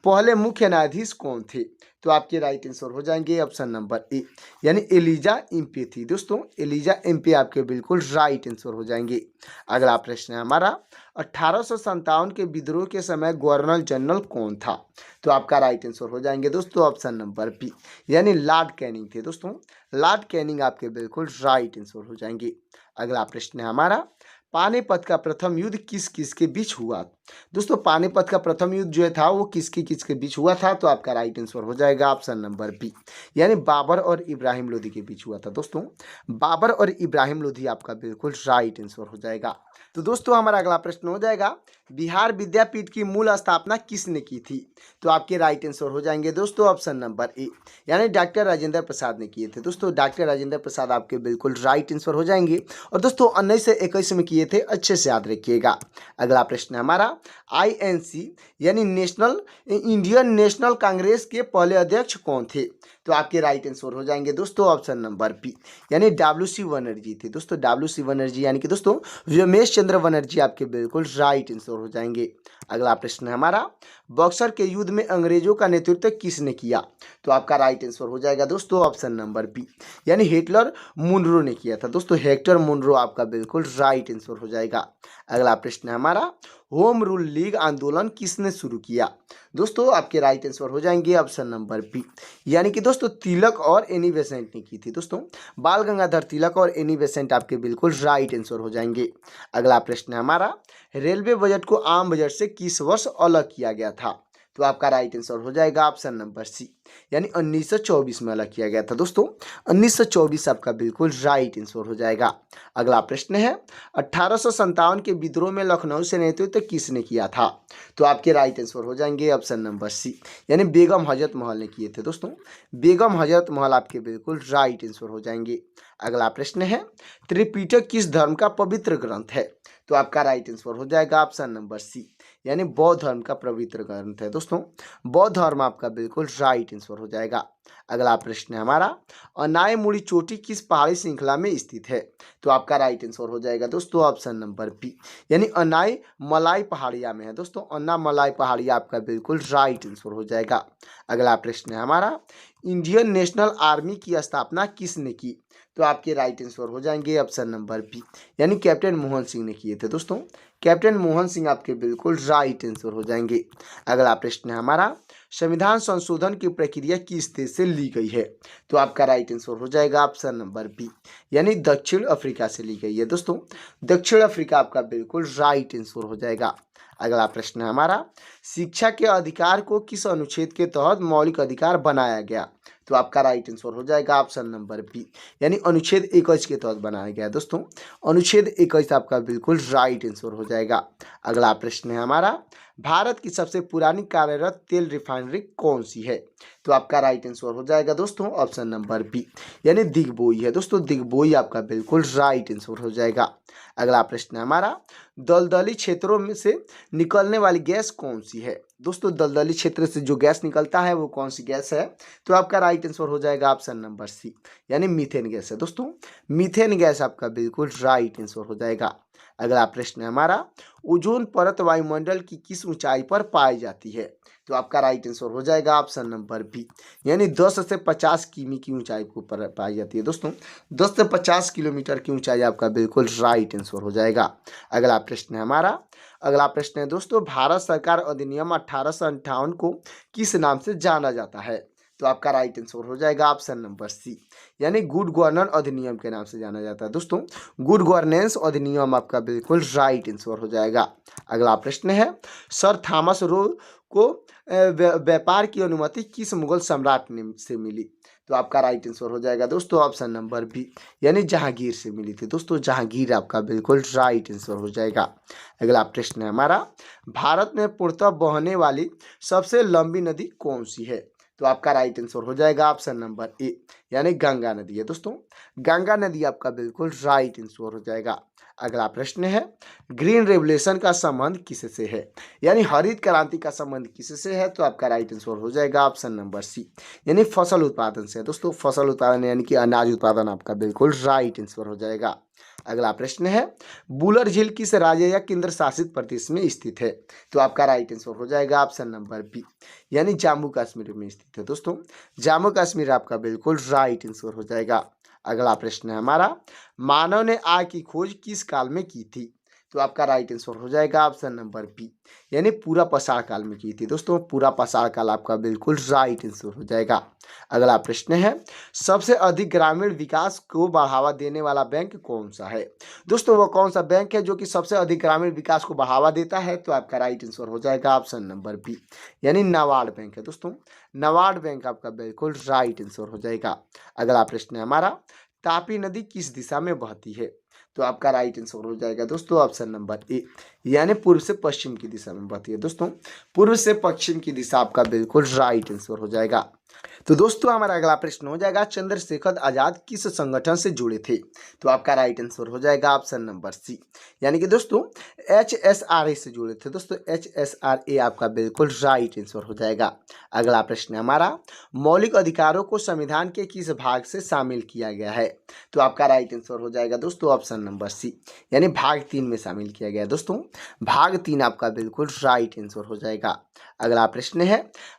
पहले मुख्य न्यायाधीश कौन थे? तो आपके राइट आंसर हो जाएंगे ऑप्शन नंबर ए, यानी एलिजा एम्पे थी। दोस्तों एलिजा एम्पे आपके बिल्कुल राइट आंसर हो जाएंगे। अगला प्रश्न है हमारा, 1857 के विद्रोह के समय गवर्नर जनरल कौन था? तो आपका राइट आंसर हो जाएंगे दोस्तों ऑप्शन नंबर बी, यानी लॉर्ड कैनिंग थे। दोस्तों लॉर्ड कैनिंग आपके बिल्कुल राइट आंसर हो जाएंगे। अगला प्रश्न है हमारा, पानीपत का प्रथम युद्ध किस किस के बीच हुआ? दोस्तों पानीपत का प्रथम युद्ध जो था वो किसके बीच हुआ था? तो आपका राइट आंसर हो जाएगा ऑप्शन नंबर बी, यानी बाबर और इब्राहिम लोधी के बीच हुआ था। दोस्तों बाबर और इब्राहिम लोधी आपका बिल्कुल राइट आंसर हो जाएगा। तो दोस्तों हमारा अगला प्रश्न हो जाएगा, बिहार विद्यापीठ की मूल स्थापना किसने की थी? तो आपके राइट आंसर हो जाएंगे दोस्तों ऑप्शन नंबर ए, यानी डॉक्टर राजेंद्र प्रसाद ने किए थे। दोस्तों डॉक्टर राजेंद्र प्रसाद आपके बिल्कुल राइट आंसर हो जाएंगे। और दोस्तों 1921 में किए थे, अच्छे से याद रखिएगा। अगला प्रश्न है हमारा, INC यानी इंडियन नेशनल कांग्रेस के पहले अध्यक्ष कौन थे? तो आपके राइट आंसर हो जाएंगे दोस्तों ऑप्शन नंबर बी, यानी WC बनर्जी थे। दोस्तों WC बनर्जी यानी कि दोस्तों रमेश चंद्र बनर्जी आपके बिल्कुल राइट आंसर हो जाएंगे। अगला प्रश्न है हमारा, बक्सर के युद्ध में अंग्रेजों का नेतृत्व किसने किया? तो आपका राइट आंसर हो जाएगा दोस्तों ऑप्शन नंबर बी, यानी हिटलर मुनरो ने किया था। दोस्तों हेक्टर मुनरो आपका बिल्कुल राइट आंसर हो जाएगा। अगला प्रश्न है हमारा, होम रूल लीग आंदोलन किसने शुरू किया? दोस्तों आपके राइट आंसर हो जाएंगे ऑप्शन नंबर बी, यानी कि दोस्तों तिलक और एनी बेसेंट ने की थी। दोस्तों बाल गंगाधर तिलक और एनी बेसेंट आपके बिल्कुल राइट आंसर हो जाएंगे। अगला प्रश्न है हमारा, रेलवे बजट को आम बजट से किस वर्ष अलग किया गया था? तो आपका राइट आंसर हो जाएगा ऑप्शन नंबर सी, यानी 1924 में अलग किया गया था। दोस्तों 1924 आपका बिल्कुल राइट आंसर हो जाएगा। अगला प्रश्न है, 1857 के विद्रोह में लखनऊ से नेतृत्व किसने किया था? तो आपके राइट आंसर हो जाएंगे ऑप्शन नंबर सी, यानी बेगम हजरत महल ने किए थे। दोस्तों बेगम हजरत महल आपके बिल्कुल राइट आंसर हो जाएंगे। अगला प्रश्न है, त्रिपिटक किस धर्म का पवित्र ग्रंथ है? तो आपका राइट आंसर हो जाएगा ऑप्शन नंबर सी, यानी बौद्ध धर्म का पवित्र ग्रंथ है। दोस्तों बौद्ध धर्म आपका बिल्कुल राइट आंसर हो जाएगा। अगला प्रश्न है हमारा, अनायमुड़ी चोटी किस पहाड़ी श्रृंखला में स्थित है? तो आपका राइट आंसर हो जाएगा दोस्तों ऑप्शन नंबर बी, यानी अनाई मलाई पहाड़िया में है। दोस्तों अन्ना मलाई पहाड़िया आपका बिल्कुल राइट आंसर हो जाएगा। अगला प्रश्न है हमारा, इंडियन नेशनल आर्मी की स्थापना किसने की? तो आपके राइट आंसर हो जाएंगे ऑप्शन नंबर बी, यानी कैप्टन मोहन सिंह ने किए थे दोस्तों। कैप्टन मोहन सिंह आपके बिल्कुल राइट आंसर हो जाएंगे। अगला प्रश्न है हमारा, संविधान संशोधन की प्रक्रिया किस देश से ली गई है? तो आपका राइट आंसर हो जाएगा ऑप्शन नंबर बी, यानी दक्षिण अफ्रीका से ली गई है दोस्तों। दक्षिण अफ्रीका आपका बिल्कुल राइट आंसर हो जाएगा। अगला प्रश्न है हमारा, शिक्षा के अधिकार को किस अनुच्छेद के तहत मौलिक अधिकार बनाया गया? तो आपका राइट आंसर हो जाएगा ऑप्शन नंबर बी, यानी अनुच्छेद 21 के तहत बनाया गया है दोस्तों। अनुच्छेद 21 आपका बिल्कुल राइट आंसर हो जाएगा। अगला प्रश्न है हमारा, भारत की सबसे पुरानी कार्यरत तेल रिफाइनरी कौन सी है? तो आपका राइट आंसर हो जाएगा दोस्तों ऑप्शन नंबर बी, यानी दिग्बोई है दोस्तों। दिग्बोई आपका बिल्कुल राइट आंसर हो जाएगा। अगला प्रश्न है हमारा, दलदली क्षेत्रों में से निकलने वाली गैस कौन सी है? दोस्तों दलदली क्षेत्र से जो गैस निकलता है वो कौन सी गैस है? तो आपका राइट आंसर हो जाएगा ऑप्शन नंबर सी, यानी मीथेन गैस है दोस्तों। मीथेन गैस आपका बिल्कुल राइट आंसर हो जाएगा। अगला प्रश्न है हमारा, ओजोन परत वायुमंडल की किस ऊंचाई पर पाई जाती है? तो आपका राइट आंसर हो जाएगा ऑप्शन नंबर बी, यानी 10 से 50 किमी की ऊंचाई के ऊपर पाई जाती है दोस्तों। 10 से 50 किलोमीटर की ऊंचाई आपका बिल्कुल राइट आंसर हो जाएगा। अगला प्रश्न है हमारा, अगला प्रश्न है दोस्तों, भारत सरकार अधिनियम 1858 को किस नाम से जाना जाता है? तो आपका राइट आंसर हो जाएगा ऑप्शन नंबर सी, यानी गुड गवर्नेंस अधिनियम के नाम से जाना जाता है दोस्तों। गुड गवर्नेंस अधिनियम आपका बिल्कुल राइट आंसर हो जाएगा। अगला प्रश्न है, सर थॉमस रो को व्यापार की अनुमति किस मुगल सम्राट ने से मिली? तो आपका राइट आंसर हो जाएगा दोस्तों ऑप्शन नंबर बी, यानी जहांगीर से मिली थी दोस्तों। जहांगीर आपका बिल्कुल राइट आंसर हो जाएगा। अगला प्रश्न है हमारा, भारत में पूर्णतः बहने वाली सबसे लंबी नदी कौन सी है? तो आपका राइट आंसर हो जाएगा ऑप्शन नंबर ए, यानी गंगा नदी है दोस्तों। गंगा नदी आपका बिल्कुल राइट आंसर हो जाएगा। अगला प्रश्न है, ग्रीन रेवोल्यूशन का संबंध किससे है? यानी हरित क्रांति का संबंध किससे है? तो आपका राइट आंसर हो जाएगा ऑप्शन नंबर सी, यानी फसल उत्पादन से दोस्तों। फसल उत्पादन यानी कि अनाज उत्पादन आपका बिल्कुल राइट आंसर हो जाएगा। अगला प्रश्न है, बुलर झील किस राज्य या केंद्र शासित प्रदेश में स्थित है? तो आपका राइट आंसर हो जाएगा ऑप्शन नंबर बी, यानी जम्मू कश्मीर में स्थित है दोस्तों। जम्मू कश्मीर आपका बिल्कुल राइट आंसर हो जाएगा। अगला प्रश्न है हमारा, मानव ने आग की खोज किस काल में की थी? तो आपका राइट आंसर हो जाएगा ऑप्शन नंबर बी, यानी पूरा पाषाण काल में की थी दोस्तों। पूरा पाषाण काल आपका बिल्कुल राइट आंसर हो जाएगा। अगला प्रश्न है, सबसे अधिक ग्रामीण विकास को बढ़ावा देने वाला बैंक कौन सा है? दोस्तों वो कौन सा बैंक है जो कि सबसे अधिक ग्रामीण विकास को बढ़ावा देता है? तो आपका राइट आंसर हो जाएगा ऑप्शन नंबर बी, यानी नाबार्ड बैंक है दोस्तों। नाबार्ड बैंक आपका बिल्कुल राइट आंसर हो जाएगा। अगला प्रश्न है हमारा, तापी नदी किस दिशा में बहती है? तो आपका राइट आंसर हो जाएगा दोस्तों ऑप्शन नंबर ए, यानी पूर्व से पश्चिम की दिशा में बहती है दोस्तों। पूर्व से पश्चिम की दिशा आपका बिल्कुल राइट आंसर हो जाएगा। तो दोस्तों हमारा अगला प्रश्न हो जाएगा, चंद्रशेखर आजाद किस संगठन से जुड़े थे? तो आपका राइट आंसर हो जाएगा ऑप्शन नंबर सी, यानी कि दोस्तों HSRA से जुड़े थे दोस्तों। HSRA आपका बिल्कुल राइट आंसर हो जाएगा। अगला प्रश्न है हमारा, मौलिक अधिकारों को संविधान के किस भाग से शामिल किया गया है? तो आपका राइट आंसर हो जाएगा दोस्तों ऑप्शन नंबर सी, यानी भाग 3 में शामिल किया गया है दोस्तों। भाग 3 आपका बिल्कुल राइट आंसर हो जाएगा। अगला प्रश्न है,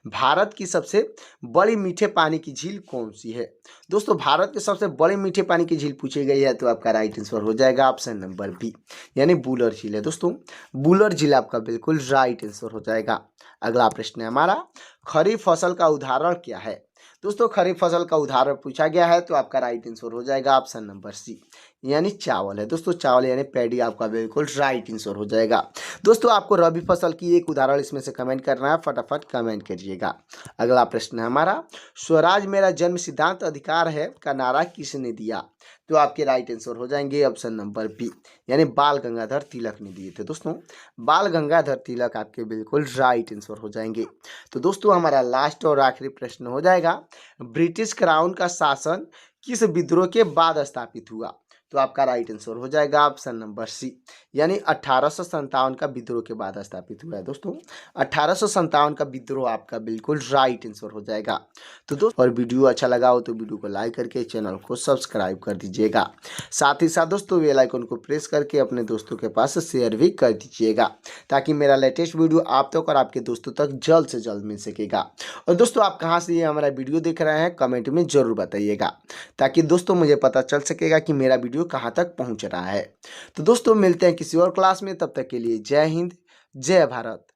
भारत की सबसे बड़ी मीठे पानी की झील कौन सी है? दोस्तों भारत की सबसे बड़ी मीठे पानी की झील पूछी गई है, तो आपका राइट आंसर हो जाएगा ऑप्शन नंबर बी, यानी बुलर झील है दोस्तों। बुलर झील आपका बिल्कुल राइट आंसर हो जाएगा। अगला प्रश्न है हमारा, खरीफ फसल का उदाहरण क्या है? दोस्तों खरीफ फसल का उदाहरण पूछा गया है, तो आपका राइट आंसर हो जाएगा ऑप्शन नंबर सी, यानी चावल है दोस्तों। चावल यानी पैडी आपका बिल्कुल राइट आंसर हो जाएगा। दोस्तों आपको रबी फसल की एक उदाहरण इसमें से कमेंट करना है, फटाफट कमेंट करिएगा। अगला प्रश्न है हमारा, स्वराज मेरा जन्म सिद्धांत अधिकार है का नारा किसने दिया? तो आपके राइट आंसर हो जाएंगे ऑप्शन नंबर बी, यानी बाल गंगाधर तिलक ने दिए थे दोस्तों। बाल गंगाधर तिलक आपके बिल्कुल राइट आंसर हो जाएंगे। तो दोस्तों हमारा लास्ट और आखिरी प्रश्न हो जाएगा, ब्रिटिश क्राउन का शासन किस विद्रोह के बाद स्थापित हुआ? तो आपका राइट आंसर हो जाएगा ऑप्शन नंबर सी, यानी 1857 का विद्रोह के बाद स्थापित हुआ है दोस्तों। 1857 का विद्रोह आपका बिल्कुल राइट आंसर हो जाएगा। तो दोस्तों, और वीडियो अच्छा लगा हो तो वीडियो को लाइक करके चैनल को सब्सक्राइब कर दीजिएगा। साथ ही साथ दोस्तों बेल आइकन को प्रेस करके अपने दोस्तों के पास शेयर भी कर दीजिएगा, ताकि मेरा लेटेस्ट वीडियो आप तक और आपके दोस्तों तक जल्द से जल्द मिल सकेगा। और दोस्तों, आप कहाँ से ये हमारा वीडियो देख रहे हैं कमेंट में जरूर बताइएगा, ताकि दोस्तों मुझे पता चल सकेगा कि मेरा वीडियो कहाँ तक पहुँच रहा है। तो दोस्तों मिलते हैं किसी और क्लास में, तब तक के लिए जय हिंद, जय भारत।